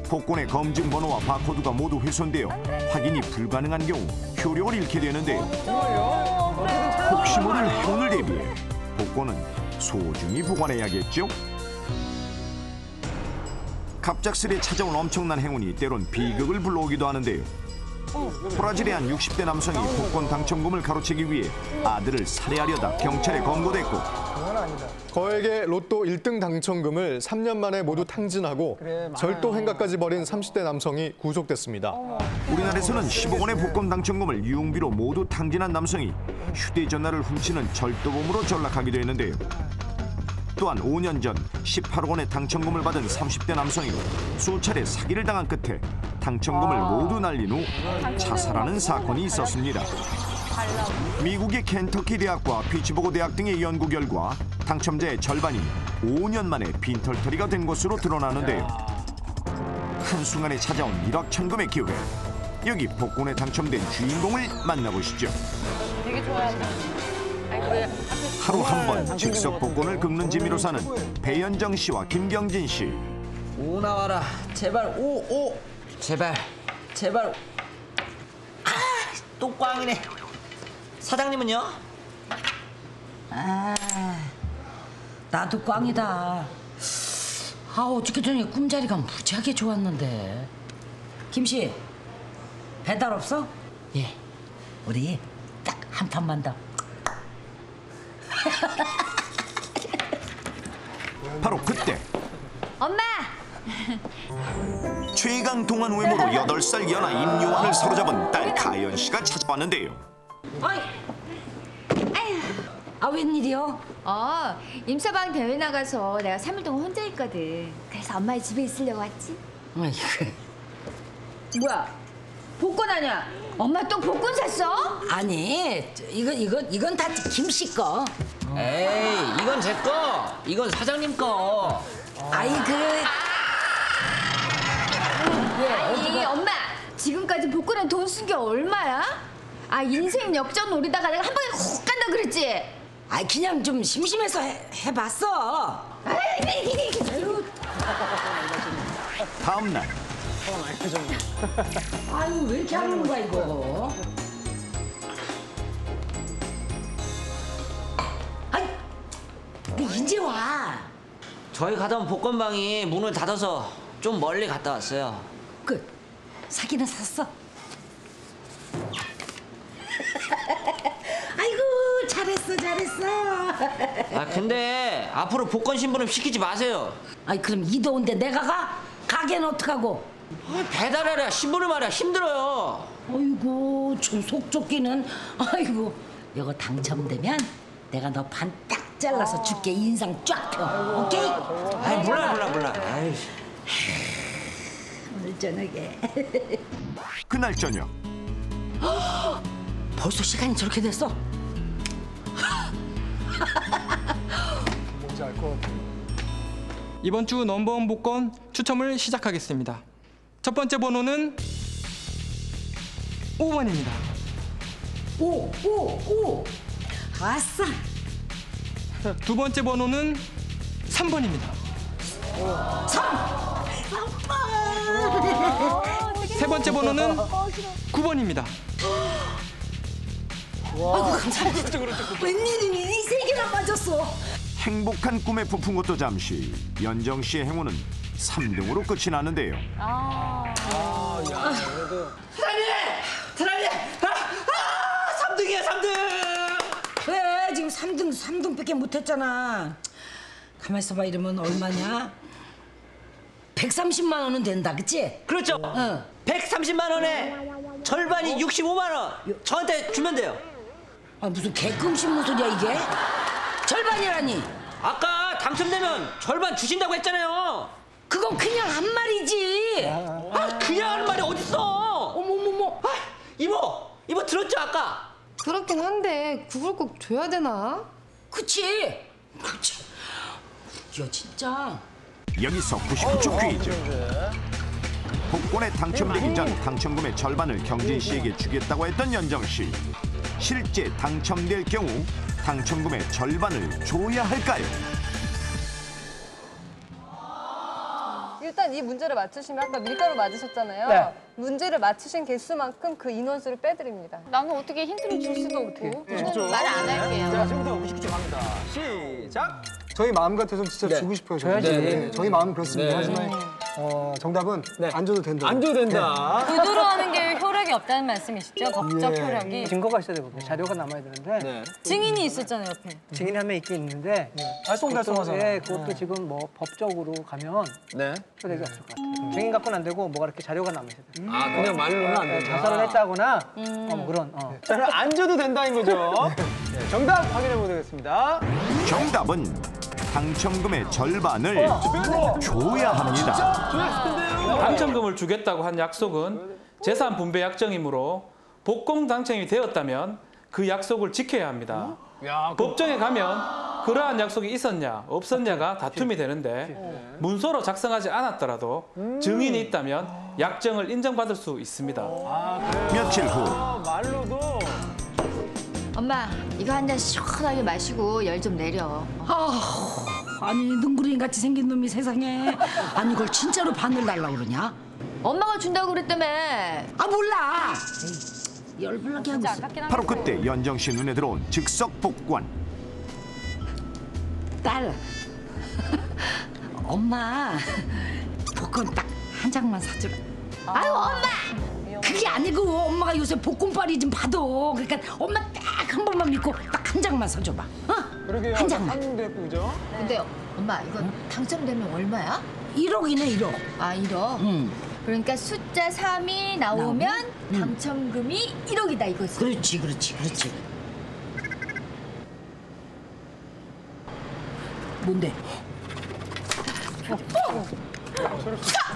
복권의 검증번호와 바코드가 모두 훼손되어 확인이 불가능한 경우 효력을 잃게 되는데요. 혹시 모를 행운을 대비해 복권은 소중히 보관해야겠죠? 갑작스레 찾아온 엄청난 행운이 때론 비극을 불러오기도 하는데요. 브라질의 한 60대 남성이 복권 당첨금을 가로채기 위해 아들을 살해하려다 경찰에 검거됐고 거액의 로또 1등 당첨금을 3년 만에 모두 탕진하고 절도 행각까지 벌인 30대 남성이 구속됐습니다. 우리나라에서는 10억 원의 복권 당첨금을 유흥비로 모두 탕진한 남성이 휴대전화를 훔치는 절도범으로 전락하기도 했는데요. 또한 5년 전 18억 원의 당첨금을 받은 30대 남성이 수차례 사기를 당한 끝에 당첨금을 모두 날린 후 자살하는 사건이 있었습니다. 미국의 켄터키 대학과 피츠버그 대학 등의 연구 결과 당첨자의 절반이 5년 만에 빈털터리가 된 것으로 드러나는데요. 한순간에 찾아온 일확천금의 기회. 여기 복권에 당첨된 주인공을 만나보시죠. 되게 좋아한다. 하루 한 번 즉석 복권을 긁는 재미로 사는 배현정 씨와 김경진 씨. 오 나와라. 제발 오. 제발. 또 꽝이네. 사장님은요? 나도 꽝이다. 어저께 저녁에 꿈자리가 무지하게 좋았는데. 김씨, 배달 없어? 예, 우리 딱 한 판만 더. 바로 그때 엄마! 최강 동안 외모로 8살 연하 임요한을 사로잡은 딸 가연 씨가 찾아왔는데요. 웬일이요? 임서방 대회 나가서 내가 3일 동안 혼자 있거든. 그래서 엄마의 집에 있으려고 왔지. 뭐야? 복권 아니야? 엄마 또 복권 샀어? 아니, 이건 다 김씨 거. 에이, 이건 제 거. 이건 사장님 거. 아니 엄마 지금까지 복권에 돈 쓴 게 얼마야? 인생 역전 노리다가 내가 한 방에 훅 간다 그랬지? 그냥 좀 심심해서 해봤어. 다음 날 아유 왜 이렇게 하는 거야 이거? 아이, 이제 와. 저희 가던 복권방이 문을 닫아서 좀 멀리 갔다 왔어요. 사기는 샀어. 아이고 잘했어 잘했어. 아 근데 앞으로 복권 심부름 시키지 마세요. 아이 그럼 이 더운데 내가 가? 가게는 어떡하고? 배달하랴 심부름하랴 힘들어요. 아이고 저 속좁기는. 아이고 이거 당첨되면 내가 너 반 딱 잘라서 줄게. 인상 쫙 펴. 오케이? 아이 몰라. 아이. 오늘 저녁에. 그날 저녁 벌써 시간이 저렇게 됐어? 뭔지 알 것 같아. 이번 주 넘버원 복권 추첨을 시작하겠습니다. 첫 번째 번호는 5번입니다. 오. 아싸. 두 번째 번호는 3번입니다. 3번. 세 번째 번호는 9번입니다. 아이고 감사합니다. 웬일이니 이 세 개나 맞았어. 행복한 꿈에 부푼 것도 잠시 연정 씨의 행운은 3등으로 끝이 나는데요. 사장님! 3등이야 3등! 왜 지금 3등밖에 못했잖아. 가만 있어봐. 이러면 얼마냐? 130만 원은 된다, 그치? 그렇죠. 130만 원에 절반이 65만 원. 저한테 주면 돼요. 아 무슨 개끔신문 소리야 이게? 절반이라니. 아까 당첨되면 절반 주신다고 했잖아요. 그건 그냥 한 말이지. 그냥 하는 말이 어딨어. 어머머머. 이모 들었죠 아까? 그렇긴 한데 그걸 꼭 줘야 되나? 그치. 야 진짜. 여기서 99초 퀴즈. 복권에 당첨되기 전 당첨금의 절반을 경진 씨에게 주겠다고 했던 연정 씨. 실제 당첨될 경우 당첨금의 절반을 줘야 할까요? 일단 이 문제를 맞추시면 아까 밀가루 맞으셨잖아요. 네. 문제를 맞추신 개수만큼 그 인원수를 빼드립니다. 나는 어떻게 힌트를 줄 수도 없고. 저는 말 안 할게요. 자, 지금부터 59초 갑니다. 시작! 저희 마음 같아서 진짜 네. 주고 싶어요. 줘야지. 네. 저희 마음은 그렇습니다. 네. 하지만 정답은 안 줘도 된다. 안 줘도 된다. 구두로 하는 게 효력이 없다는 말씀이시죠? 법적 예. 효력이. 증거가 있어야 되거든요. 자료가 남아야 되는데. 증인이 있었잖아요, 옆에. 증인이 한 명 있긴 있는데. 달성하잖아요. 예, 그것도 지금 뭐 법적으로 가면 효력이 없을 것 같아요. 증인 갖고는 안 되고 뭐가 이렇게 자료가 남아야 돼요. 그냥 말로는 안 된다. 자살을 했다거나 뭐 그런. 자, 그럼 안 줘도 된다인 거죠? 네, 정답 확인해 보겠습니다. 정답은 당첨금의 절반을 줘야 합니다. 당첨금을 주겠다고 한 약속은 재산 분배 약정이므로 복권 당첨이 되었다면 그 약속을 지켜야 합니다. 법정에 가면 그러한 약속이 있었냐 없었냐가 다툼이 되는데 문서로 작성하지 않았더라도 증인이 있다면 약정을 인정받을 수 있습니다. 며칠 후 말로도 엄마, 이거 한 잔 시원하게 마시고 열 좀 내려. 아니 능구렁이 같이 생긴 놈이 세상에. 아니 이걸 진짜로 반을 달라고 그러냐? 엄마가 준다고 그랬다며. 아 몰라. 열불나게 하고 있어. 바로 그때 연정 씨 눈에 들어온 즉석 복권. 딸. 엄마 복권 딱 한 장만 사주라. 아유 엄마. 그게 아니고 엄마가 요새 복권빨이 좀 받아. 그러니까 엄마 딱 한 번만 믿고 딱 한 장만 사줘봐. 그러게요. 한 장만. 그죠? 근데 엄마 이거 당첨되면 얼마야? 1억이네 1억. 아 1억? 그러니까 숫자 3이 나오면 당첨금이 1억이다 이거지. 그렇지. 뭔데?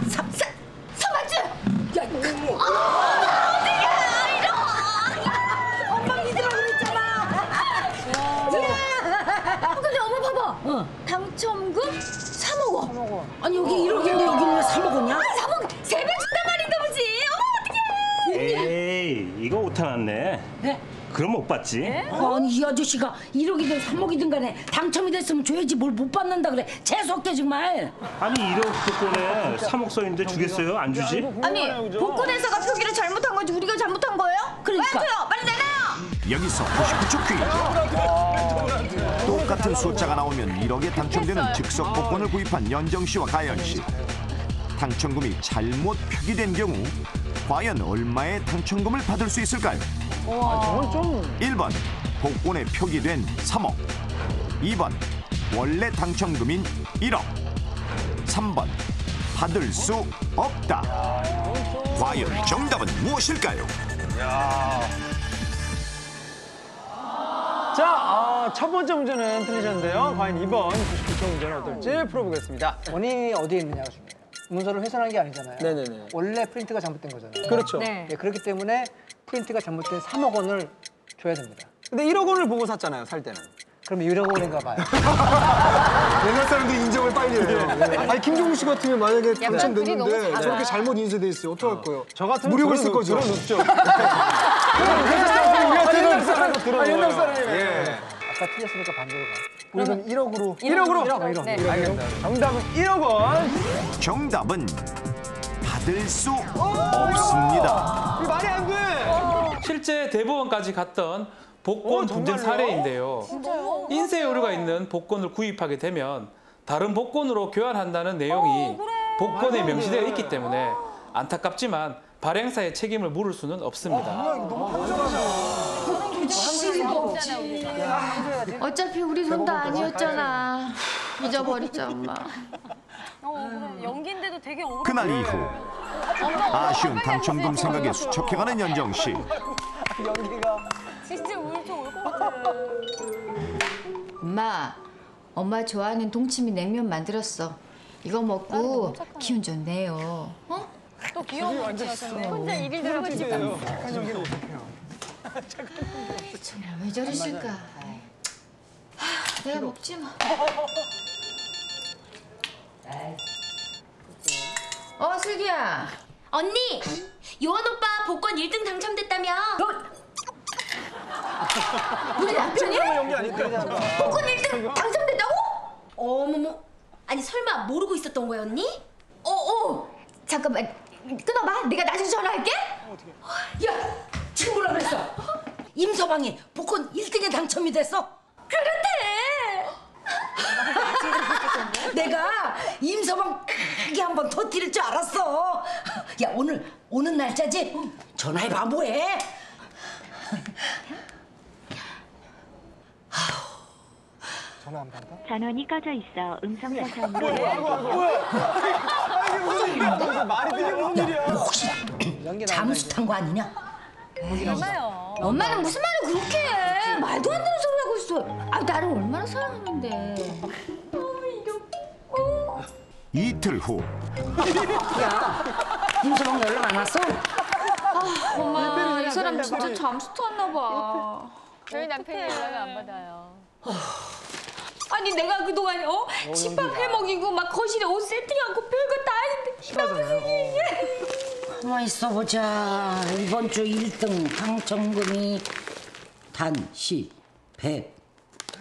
사 맞지? 야, 어떡해! 엄마 믿으라고 그랬잖아. 근데 엄마 봐봐. 당첨금 3억 원. 아니 여기 1억인데 여기는 왜 3억 원이야? 3억 3배 준단 말인가 보지. 어머 어떡해. 에이, 이거 오타 났네. 네? 그럼 못 받지. 아니 이 아저씨가 1억이든 3억이든 간에 당첨이 됐으면 줘야지 뭘 못 받는다 그래. 재수없게 정말. 아니 1억 복권에 3억 써 있는데 주겠어요? 안 주지? 아니 복권회사가 표기를 잘못한 거지 우리가 잘못한 거예요? 그러니까. 왜 안 줘요? 빨리 내놔요. 여기서 99초 퀴즈. 똑같은 숫자가 나오면 1억에 당첨되는 즉석 복권을 구입한 연정 씨와 가연 씨. 당첨금이 잘못 표기된 경우 과연 얼마의 당첨금을 받을 수 있을까요? 저건 좀 1번 복권에 표기된 3억, 2번 원래 당첨금인 1억, 3번 받을 수 없다. 과연 정답은 무엇일까요? 자, 첫 번째 문제는 틀리셨는데요. 과연 이번 99초 문제는 어떨지 풀어보겠습니다. 원인이 어디에 있느냐가 중요해요. 문서를 훼손한 게 아니잖아요. 네네네. 원래 프린트가 잘못된 거잖아요. 그렇죠. 네, 그렇기 때문에 프린트가 잘못된 3억 원을 줘야 됩니다. 근데 1억 원을 보고 샀잖아요, 살 때는. 그럼 1억 원인가 봐요. 옛날 사람들이 인정을 빨리 해요. 아니 김종국 씨 같으면 만약에 약간 둘이 너무 당첨됐는데 작아. 저렇게 잘못 인쇄돼 있어요. 어떡할 거예요? 저 같으면 무료고 있을 거죠? 들어눕죠. 옛날 사람 옛날 사람이에요. 예. 아까 틀렸으니까 반대로 가. 우리는 1억으로. 1억으로? 네. 알겠습니다. 정답은 1억 원. 정답은 받을 수 없습니다. 이거 말이 안 돼. 실제 대법원까지 갔던 복권 분쟁 사례인데요. 인쇄 오류가 있는 복권을 구입하게 되면 다른 복권으로 교환한다는 내용이 복권에 명시되어 있기 때문에 안타깝지만 발행사의 책임을 물을 수는 없습니다. 어차피 우리 돈도 아니었잖아. 잊어버리자 엄마. 그래. 연기인데도 되게 억울해. 그날 이후 아쉬운 당첨금 생각에 수척해가는 연정 씨. 진짜 울좀 올 것 같아. 엄마 좋아하는 동치미 냉면 만들었어. 이거 먹고 기운 좀 내요. 어? 또 귀여운 거 찍었어. 혼자 일일 들어가고 싶다. 착한 연기는 어떡해요. 정말 왜 저러실까? 내가 먹지 뭐. 슬기야. 언니, 요한 오빠 복권 1등 당첨됐다며? 우리 남편이? 복권 1등 당첨됐다고? 어머머. 아니 설마 모르고 있었던 거야 언니? 잠깐만 끊어봐. 내가 나중에 전화할게. 야, 지금 뭐라 그랬어? 임서방이 복권 1등에 당첨이 됐어? 그렇대. 내가 임서방 크게 한번 터뜨릴 줄 알았어. 야, 오늘 날짜지? 전화해봐 뭐해? 전화 안 받아? 전원이 꺼져 있어 음성 사서함으로 말이 되게 무슨 일이야. 혹시 잠수 탄 거 아니냐? 얼마요? 엄마는 무슨 말을 그렇게 해? 말도 안 되는 소리 하고 있어. 나를 얼마나 사랑하는데. 이틀 후 야, 임서방 연락 안 왔어? 엄마, 이 사람 진짜 잠수 탔나 봐. 저희 남편이 연락을 안 받아요. 아니 내가 그동안 집밥 해먹이고 막 거실에 옷 세팅하고 별거 다 했는데 싫어하잖아요. 가만 있어보자. 이번 주 1등 당첨금이 단, 시, 100,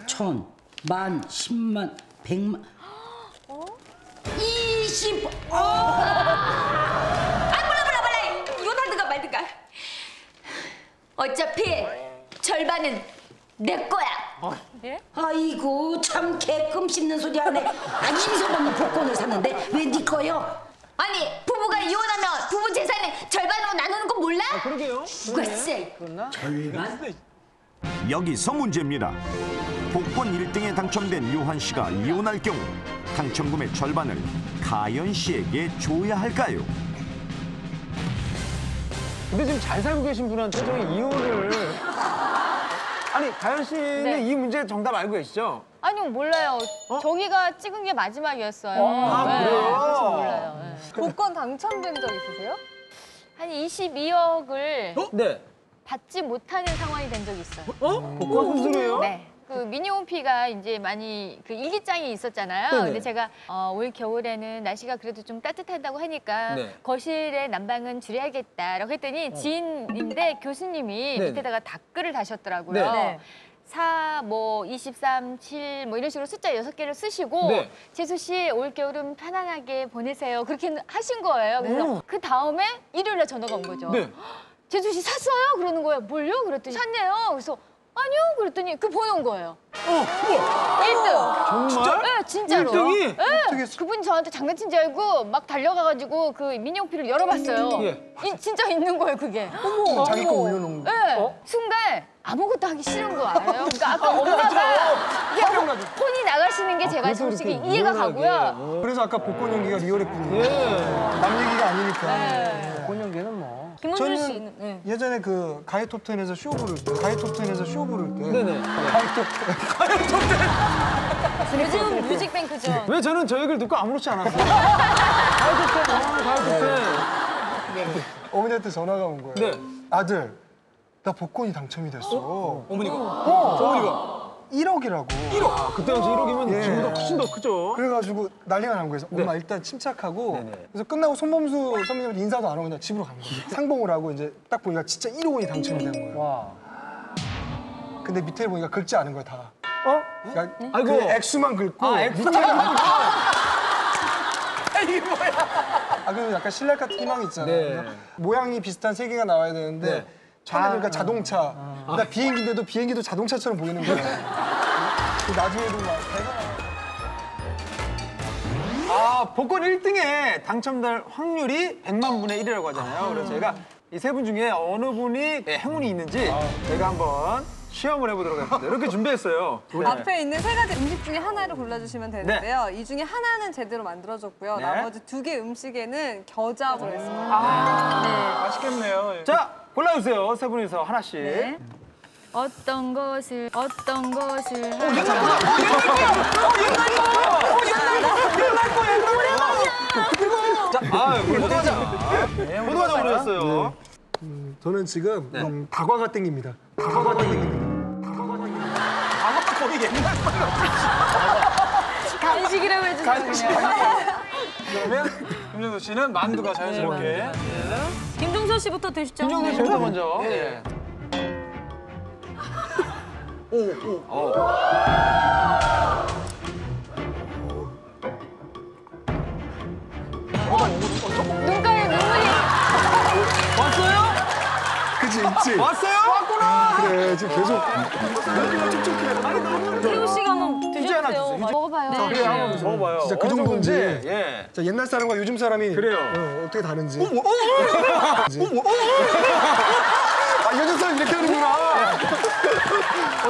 1000, 만, 10만, 100만 20. 몰라. 이건 하든가 말든가. 어차피 절반은 내 거야. 예? 아이고 참 개껌 씹는 소리 하네. 임서방이 복권을 샀는데 왜 네 거요? 아니 부부가 이혼하면 부부 재산을 절반으로 나누는 거 몰라? 그러게요. 누가 쎄? 절반? 여기서 문제입니다. 복권 1등에 당첨된 요한 씨가 이혼할 경우 당첨금의 절반을 가연 씨에게 줘야 할까요? 근데 지금 잘 살고 계신 분한테 저희 이혼을 아니 가연 씨는 네. 이 문제 정답 알고 계시죠? 아니요 몰라요. 저기가 찍은 게 마지막이었어요. 그래요? 몰라요. 네. 복권 당첨된 적 있으세요? 한 22억을 네. 받지 못하는 상황이 된 적이 있어요. 복권 수수료요? 네. 그 미니홈피가 이제 많이 그 일기장이 있었잖아요. 네네. 근데 제가 올 겨울에는 날씨가 그래도 좀 따뜻하다고 하니까 네. 거실에 난방은 줄여야겠다라고 했더니 지인인데 교수님이 네네. 밑에다가 댓글을 다셨더라고요. 네. 네. 4, 뭐 23, 7, 뭐 이런 식으로 숫자 6개를 쓰시고 네. 재수 씨 올 겨울은 편안하게 보내세요. 그렇게 하신 거예요. 그래서 그 다음에 일요일에 전화가 온 거죠. 네. 재수 씨 샀어요? 그러는 거예요. 뭘요? 그랬더니 샀네요. 그래서 아니요. 그랬더니 그 번호인 거예요. 1등. 정말? 네, 진짜로. 1등이? 네. 그분이 저한테 장난친 줄 알고 막 달려가가지고 그 미니홈피를 열어봤어요. 예. 진짜 있는 거예요, 그게. 어머. 자기 거 올려놓은 거. 네. 순간 아무것도 하기 싫은 거 알아요? 그러니까 아까 엄마가 그냥 폰이 나가시는 게 제가 솔직히 이해가 가고요. 그래서 아까 복권 연기가 리얼했군요. 남 얘기가 아니니까. 복권 연기는 뭐. 김원준 저는 씨는 네. 예전에 그 가요 톱10에서 쇼 부를 때, 네네. 요즘 뮤직뱅크죠. 왜 저는 저 얘기를 듣고 아무렇지 않았어요? 가요톱텐. 어머니한테 전화가 온 거예요. 네. 아들, 나 복권이 당첨이 됐어. 어머니가? 어머니가? 1억이라고. 1억? 그때 당시 1억이면 지금보다 훨씬 더 크죠. 그래가지고 난리가 난 거예요. 엄마 일단 침착하고 그래서 끝나고 손범수 선배님한테 인사도 안 하고 그냥 집으로 간 거예요. 상봉을 하고 이제 딱 보니까 진짜 1억 원이 당첨이 된 거예요. 와. 근데 밑에 보니까 긁지 않은 거야 다. 그러니까 아이고. 그 액수만 긁고 밑에는 이게 뭐야? 그리고 약간 신랄 같은 희망이 있잖아요. 네. 모양이 비슷한 세 개가 나와야 되는데 처음에 그러니까 자동차. 나 비행기인데도 비행기도 자동차처럼 보이는 거야. 나중에도 막 복권 1등에 당첨될 확률이 100만 분의 1이라고 하잖아요. 그래서 저희가 이 세 분 중에 어느 분이 행운이 있는지 저희가 한번 시험을 해보도록 하겠습니다. 이렇게 준비했어요. 앞에 있는 세 가지 음식 중에 하나를 골라주시면 되는데요. 이 중에 하나는 제대로 만들어졌고요. 네. 나머지 2개 음식에는 겨자 들어있습니다. 맛있겠네요. 자, 골라주세요. 세 분이서 하나씩. 네. 어떤 것을 포도과자 오르셨어요. 저는 지금 다과가 땡깁니다. 다과가 땡깁니다. 다과가 거의 옛날 거예요. 간식이라고 해주세요. 그러면 김정수 씨는 만두가 자연스럽게. 김종서 씨부터 드시죠. 김정수 씨부터 먼저. 네. 눈가에 눈물이. 왔어요? 그치, 있지? 왔어요? 왔구나. 그래, 지금 계속. 태우 씨가 한번 휴지 하나 드셔보세요. 주세요. 먹어봐요. 자, 그래, 한번 먹어봐요. 진짜 그 어느 정도인지. 예. 자, 옛날 사람과 요즘 사람이 그래요. 어떻게 다른지. 요즘 사람 이렇게 하는구나.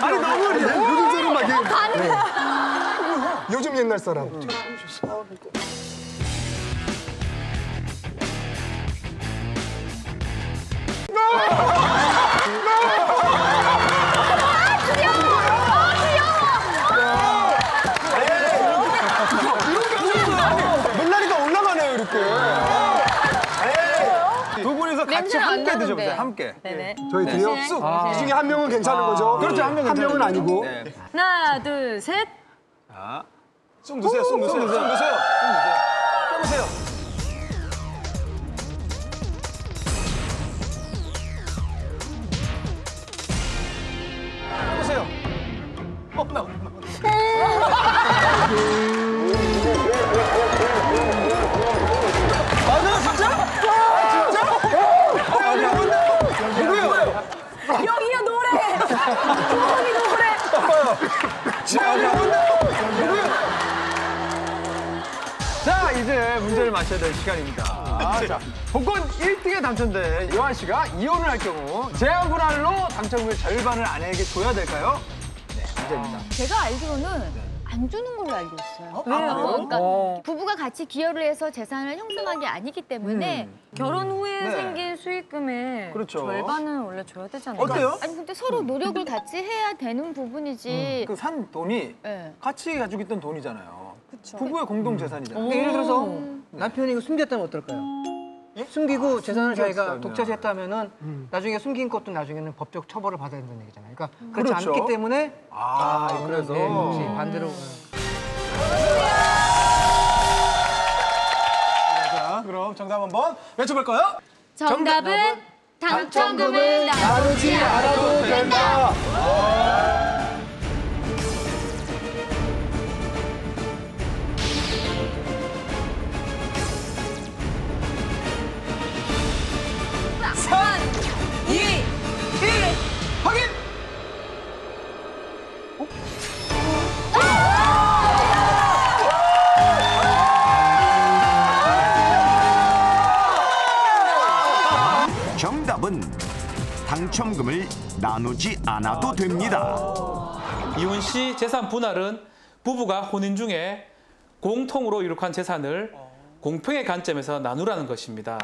아니, 너무 요즘 사람 막 이렇게. 요즘 옛날 사람. 물난이가 올라가네요, 이렇게. 두 분이서 같이 냄새는 안 함께 나는데. 드셔보세요, 함께. 네네. 저희들이요? 이 중에 한 명은 괜찮은 거죠? 그렇죠, 한 명은 한 명은 괜찮은 아니고. 네. 하나, 둘, 셋. 자, 쑥 드세요, 쑥 드세요, 쑥 드세요. 쑥 드세요. 떠보세요. 떠보세요. 나. 맞아요, 진짜? 진짜? 누구예요? 여기요, 노래! 부모님 노래! 자, 이제 문제를 맞춰야 될 시간입니다. 자, 복권 1등에 당첨된 요한 씨가 이혼을 할 경우 제한 분할로 당첨금의 절반을 아내에게 줘야 될까요? 네, 문제입니다. 제가 알기로는 안 주는 걸로 알고 있어요. 왜요? 그러니까 부부가 같이 기여를 해서 재산을 형성한 게 아니기 때문에 결혼 후에 네. 생긴 수익금의 그렇죠. 절반은 원래 줘야 되잖아요. 어때요? 아니 근데 서로 노력을 같이 해야 되는 부분이지. 그 산 돈이 네. 같이 가지고 있던 돈이잖아요. 그쵸. 부부의 공동 재산이잖아요. 근데 예를 들어서 남편이 이거 숨겼다면 어떨까요? 숨기고 재산을 자기가 독차지했다면은 나중에 숨긴 것도 나중에는 법적 처벌을 받아야 된다는 얘기잖아요. 그러니까 그렇지 그렇죠. 않기 때문에 그래서 혹시 반대로. 자, 그럼 정답 한번 외쳐볼까요? 정답은 당첨금을 나누지 않아도 된다. 확인! 정답은 당첨금을 나누지 않아도 됩니다. 이혼 시 재산 분할은 부부가 혼인 중에 공통으로 이룩한 재산을 공평의 관점에서 나누라는 것입니다.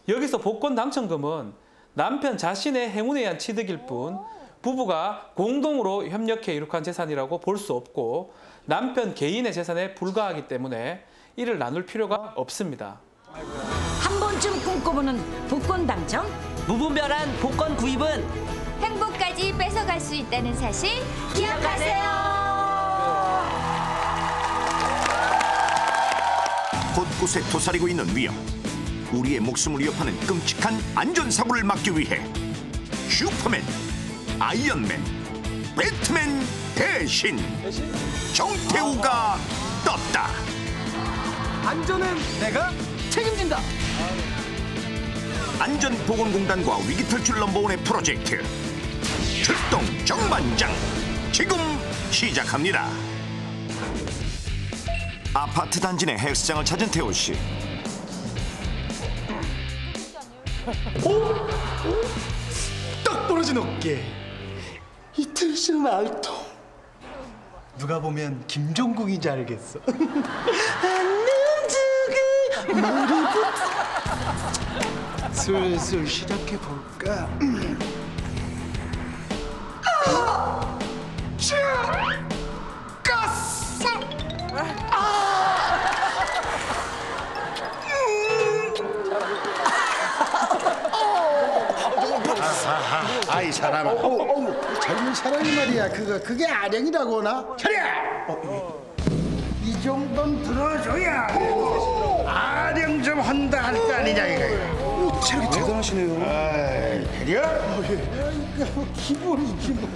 여기서 복권 당첨금은 남편 자신의 행운에 의한 취득일 뿐 부부가 공동으로 협력해 이룩한 재산이라고 볼 수 없고 남편 개인의 재산에 불과하기 때문에 이를 나눌 필요가 없습니다. 한 번쯤 꿈꿔보는 복권 당첨? 무분별한 복권 구입은 행복까지 뺏어갈 수 있다는 사실 기억하세요. 곳곳에 도사리고 있는 위험. 우리의 목숨을 위협하는 끔찍한 안전사고를 막기 위해 슈퍼맨, 아이언맨, 배트맨 대신 정태우가 떴다. 안전은 내가 책임진다. 안전보건공단과 위기탈출 넘버원의 프로젝트 출동 정반장 지금 시작합니다. 아파트 단지 내 헬스장을 찾은 태호 씨. 딱 부러진 어깨. 이틀 씨는 알통. 누가 보면 김종국인지 알겠어. 슬슬 시작해 볼까? 가스! 아이 사람아, 젊은 사람이 말이야. 그게 아령이라고나? 차려! 이 정도는 들어줘야 아령 좀 한다 할 거 아니냐 이거. 체력이 대단하시네요. 아이, 그래? 기본이지 뭐.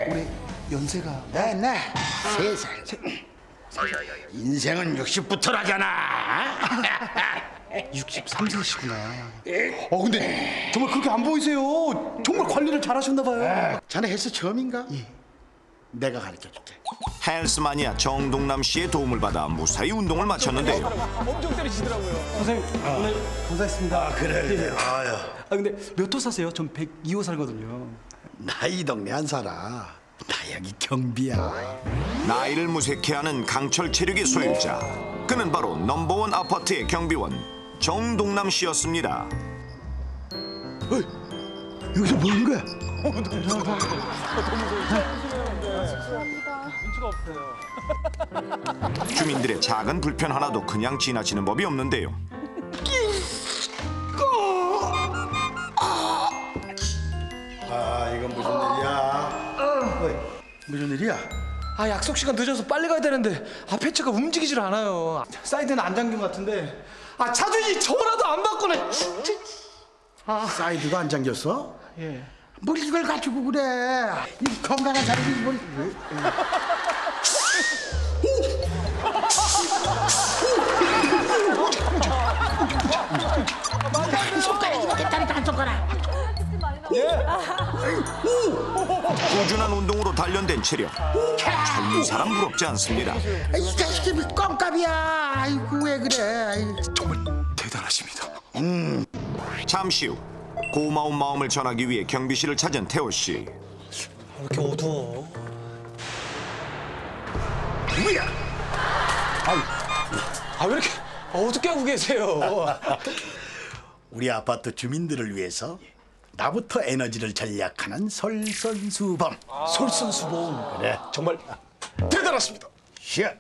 우리 연세가 나 3살. 인생은 60부터라잖아. 63세시구나. 근데 정말 그렇게 안 보이세요. 정말 관리를 잘하셨나 봐요. 자네 헬스 처음인가? 예. 내가 가르쳐줄게. 헬스 마니아 정동남 씨의 도움을 받아 무사히 운동을 마쳤는데요. 엄청 때리시더라고요. 선생님 오늘 감사했습니다. 그래. 아유. 근데 몇 호 사세요? 전 102호 살거든요. 나 이 동네 안 살아. 나 여기 경비야. 나이를 무색해 하는 강철 체력의 소유자. 그는 바로 넘버원 아파트의 경비원 정동남 씨였습니다. 여기서 뭐 하는 거야? 주민들의 작은 불편 하나도 그냥 지나치는 법이 없는데요. 이건 무슨 일이야? 무슨 일이야? 약속 시간 늦어서 빨리 가야 되는데 폐차가 움직이질 않아요. 사이드는 안 잠긴 것 같은데 차주인이 전화도 안 받고네. 사이드가 안 잠겼어? 예. 뭘 이걸 가지고 그래? 이 건강한 사람이 뭘? 손가락이 됐다니까 한 손가락. 꾸준한 운동으로 단련된 체력. 젊은 사람 부럽지 않습니다. 이 자식이 껌값이야. 아이고 왜 그래? 정말 대단하십니다. 잠시 후 고마운 마음을 전하기 위해 경비 씨를 찾은 태호 씨. 왜 이렇게 어두워? 누구야? 왜 이렇게 어둡게 하고 계세요? 우리 아파트 주민들을 위해서 나부터 에너지를 절약하는 솔선수범. 솔선수범. 그래. 정말 대단하십니다. 샷.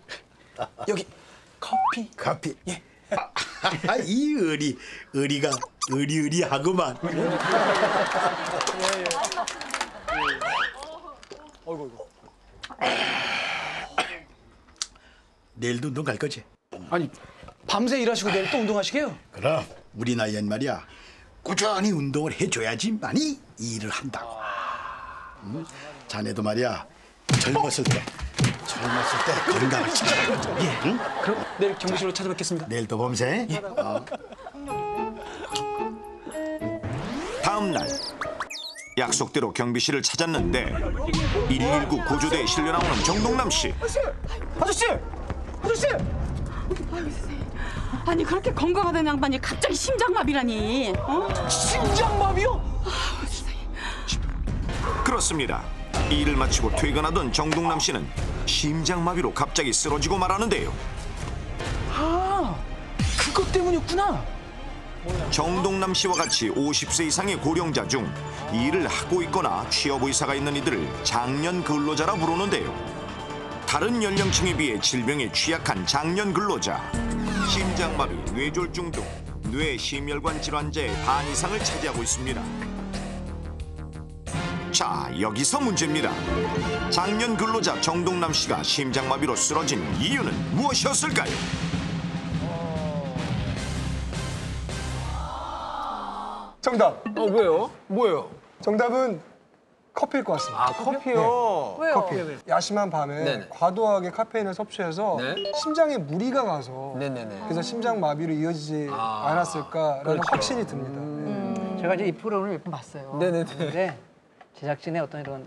여기 커피. 커피. 예. 이 의리가 의리하구만. 내일도 운동 갈 거지? 아니 밤새 일하시고 내일 또 운동하시게요? 그럼 우리 나이엔 말이야 꾸준히 운동을 해줘야지만이 이 일을 한다고. 응? 자네도 말이야 젊었을 때 건강을 지켜야지. 예. 응? 그럼 내일 경비실로 찾아뵙겠습니다. 내일 또 범세. 예. 다음 날 약속대로 경비실을 찾았는데 119 구조대에 실려 나오는 정동남 씨. 아저씨! 아니 그렇게 건강하던 양반이 갑자기 심장마비라니. 어? 심장마비요? 그렇습니다. 일을 마치고 퇴근하던 정동남 씨는 심장마비로 갑자기 쓰러지고 말하는데요. 아, 그것 때문이었구나. 정동남 씨와 같이 50세 이상의 고령자 중 일을 하고 있거나 취업 의사가 있는 이들을 장년 근로자라 부르는데요. 다른 연령층에 비해 질병에 취약한 장년 근로자, 심장마비, 뇌졸중 등 뇌심혈관 질환자의 반 이상을 차지하고 있습니다. 자, 여기서 문제입니다. 장년 근로자 정동남 씨가 심장마비로 쓰러진 이유는 무엇이었을까요? 정답. 뭐예요? 정답은 커피일 것 같습니다. 아, 커피요? 네. 왜요? 커피. 야심한 밤에 네네. 과도하게 카페인을 섭취해서 네. 심장에 무리가 가서 네네네. 그래서 심장 마비로 이어지지 않았을까라는 그렇죠. 확신이 듭니다. 네. 제가 이제 이 프로그램을 몇 번 봤어요. 네네네. 근데 제작진의 어떤 이런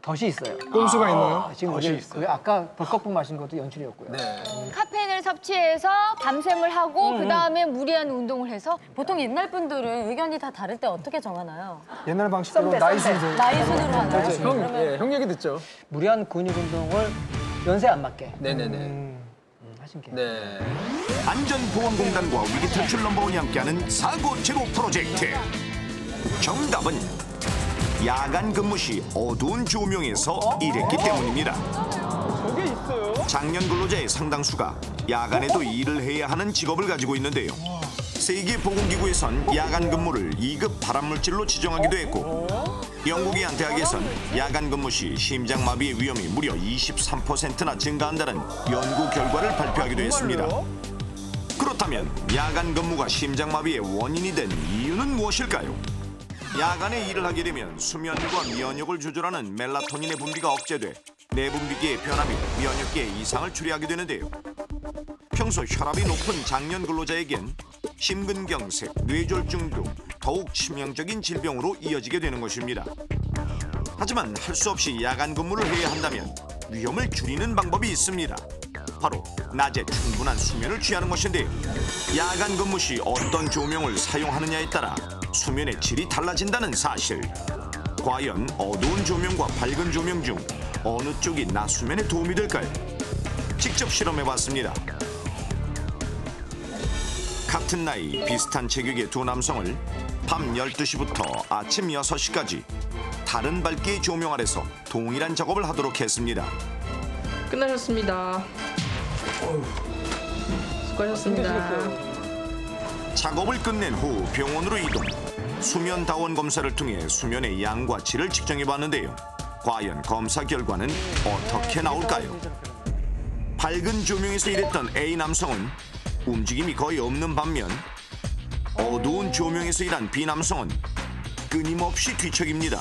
덫이 있어요. 꼼수가 있나요? 지금 덫이 우리 있어요. 그게 아까 벌컥분 마신 것도 연출이었고요. 네. 카페인을 섭취해서 밤샘을 하고 그다음에 무리한 운동을 해서 보통 옛날 분들은 의견이 다 다를 때 어떻게 정하나요? 옛날 방식대로 썸배. 나이 순으로. 나이 순으로 하나요? 그렇죠. 형 얘기 듣죠? 무리한 근육 운동을 연세 안 맞게 네네네. 하신 게. 네. 안전보건공단과 위기탈출 넘버원이 함께하는 사고 제로 프로젝트. 정답은 야간 근무 시 어두운 조명에서 일했기 때문입니다. 저게 있어요? 장년 근로자의 상당수가 야간에도 일을 해야 하는 직업을 가지고 있는데요. 세계보건기구에선 야간 근무를 2급 발암물질로 지정하기도 했고 영국의 한 대학에선 야간 근무 시 심장마비의 위험이 무려 23%나 증가한다는 연구 결과를 발표하기도 했습니다. 그렇다면 야간 근무가 심장마비의 원인이 된 이유는 무엇일까요? 야간에 일을 하게 되면 수면과 면역을 조절하는 멜라토닌의 분비가 억제돼 내분비계의 변화 및 면역계의 이상을 초래하게 되는데요. 평소 혈압이 높은 장년 근로자에겐 심근경색, 뇌졸중 등 더욱 치명적인 질병으로 이어지게 되는 것입니다. 하지만 할 수 없이 야간 근무를 해야 한다면 위험을 줄이는 방법이 있습니다. 바로 낮에 충분한 수면을 취하는 것인데요. 야간 근무 시 어떤 조명을 사용하느냐에 따라 수면의 질이 달라진다는 사실. 과연 어두운 조명과 밝은 조명 중 어느 쪽이 낮 수면에 도움이 될까요? 직접 실험해봤습니다. 같은 나이 비슷한 체격의 두 남성을 밤 12시부터 아침 6시까지 다른 밝기의 조명 아래서 동일한 작업을 하도록 했습니다. 끝나셨습니다. 수고하셨습니다. 작업을 끝낸 후 병원으로 이동. 수면 다원 검사를 통해 수면의 양과 질을 측정해 봤는데요. 과연 검사 결과는 어떻게 나올까요? 밝은 조명에서 일했던 A 남성은 움직임이 거의 없는 반면 어두운 조명에서 일한 B 남성은 끊임없이 뒤척입니다.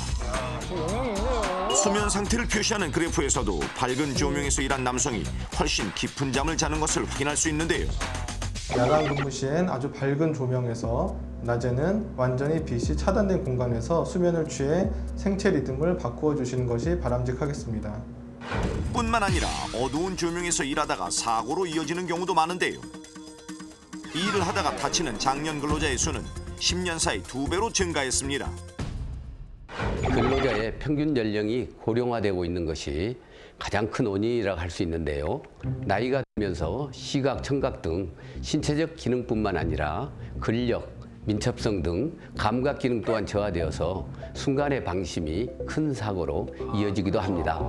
수면 상태를 표시하는 그래프에서도 밝은 조명에서 일한 남성이 훨씬 깊은 잠을 자는 것을 확인할 수 있는데요. 야간 근무 시엔 아주 밝은 조명에서 낮에는 완전히 빛이 차단된 공간에서 수면을 취해 생체 리듬을 바꾸어 주시는 것이 바람직하겠습니다. 뿐만 아니라 어두운 조명에서 일하다가 사고로 이어지는 경우도 많은데요. 일을 하다가 다치는 장년 근로자의 수는 10년 사이 2배로 증가했습니다. 근로자의 평균 연령이 고령화되고 있는 것이 가장 큰 원인이라고 할 수 있는데요. 나이가 들면서 시각, 청각 등 신체적 기능뿐만 아니라 근력, 민첩성 등 감각 기능 또한 저하되어서 순간의 방심이 큰 사고로 이어지기도 합니다.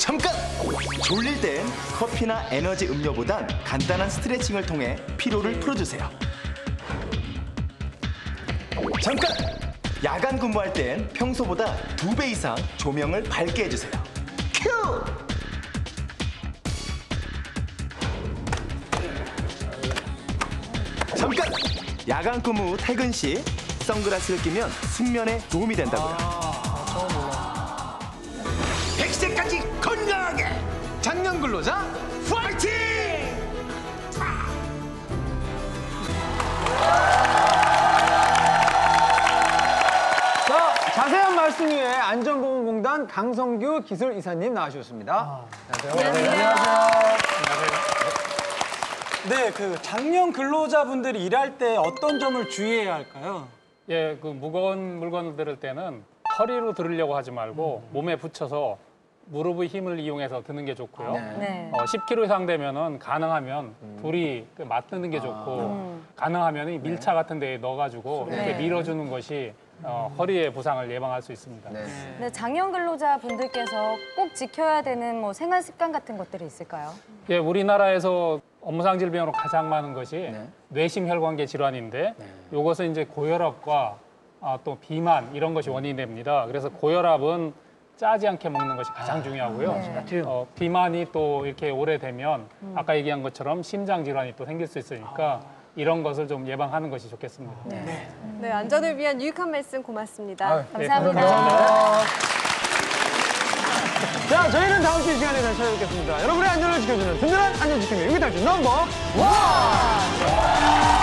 잠깐! 졸릴 땐 커피나 에너지 음료보단 간단한 스트레칭을 통해 피로를 풀어주세요. 잠깐! 야간 근무할 땐 평소보다 2배 이상 조명을 밝게 해주세요. 큐! 잠깐! 야간 근무 후 퇴근 시 선글라스를 끼면 숙면에 도움이 된다고요. 100세까지 건강하게 장년 근로자 파이팅! 자, 자세한 말씀 위해 안전보험공단 강성규 기술이사님 나와주셨습니다. 안녕하세요. 네, 그 장년 근로자분들이 일할 때 어떤 점을 주의해야 할까요? 예, 그 무거운 물건을 들을 때는 허리로 들으려고 하지 말고 몸에 붙여서 무릎의 힘을 이용해서 드는 게 좋고요. 네. 10kg 이상 되면은 가능하면 둘이 맞드는 게 좋고 가능하면 이 밀차 같은 데에 넣어가지고 이렇게 밀어주는 것이 허리의 부상을 예방할 수 있습니다. 네, 장년 근로자 분들께서 꼭 지켜야 되는 뭐 생활 습관 같은 것들이 있을까요? 예, 우리나라에서 업무상 질병으로 가장 많은 것이 뇌심혈관계 질환인데 이것은 이제 고혈압과 또 비만 이런 것이 원인이 됩니다. 그래서 고혈압은 짜지 않게 먹는 것이 가장 중요하고요. 비만이 또 이렇게 오래되면 아까 얘기한 것처럼 심장 질환이 또 생길 수 있으니까 이런 것을 좀 예방하는 것이 좋겠습니다. 네, 안전을 위한 유익한 말씀 고맙습니다. 감사합니다. 자, 저희는 다음 주 이 시간에 다시 찾아뵙겠습니다. 여러분의 안전을 지켜주는 든든한 안전지킴이 유기탈출 넘버 1!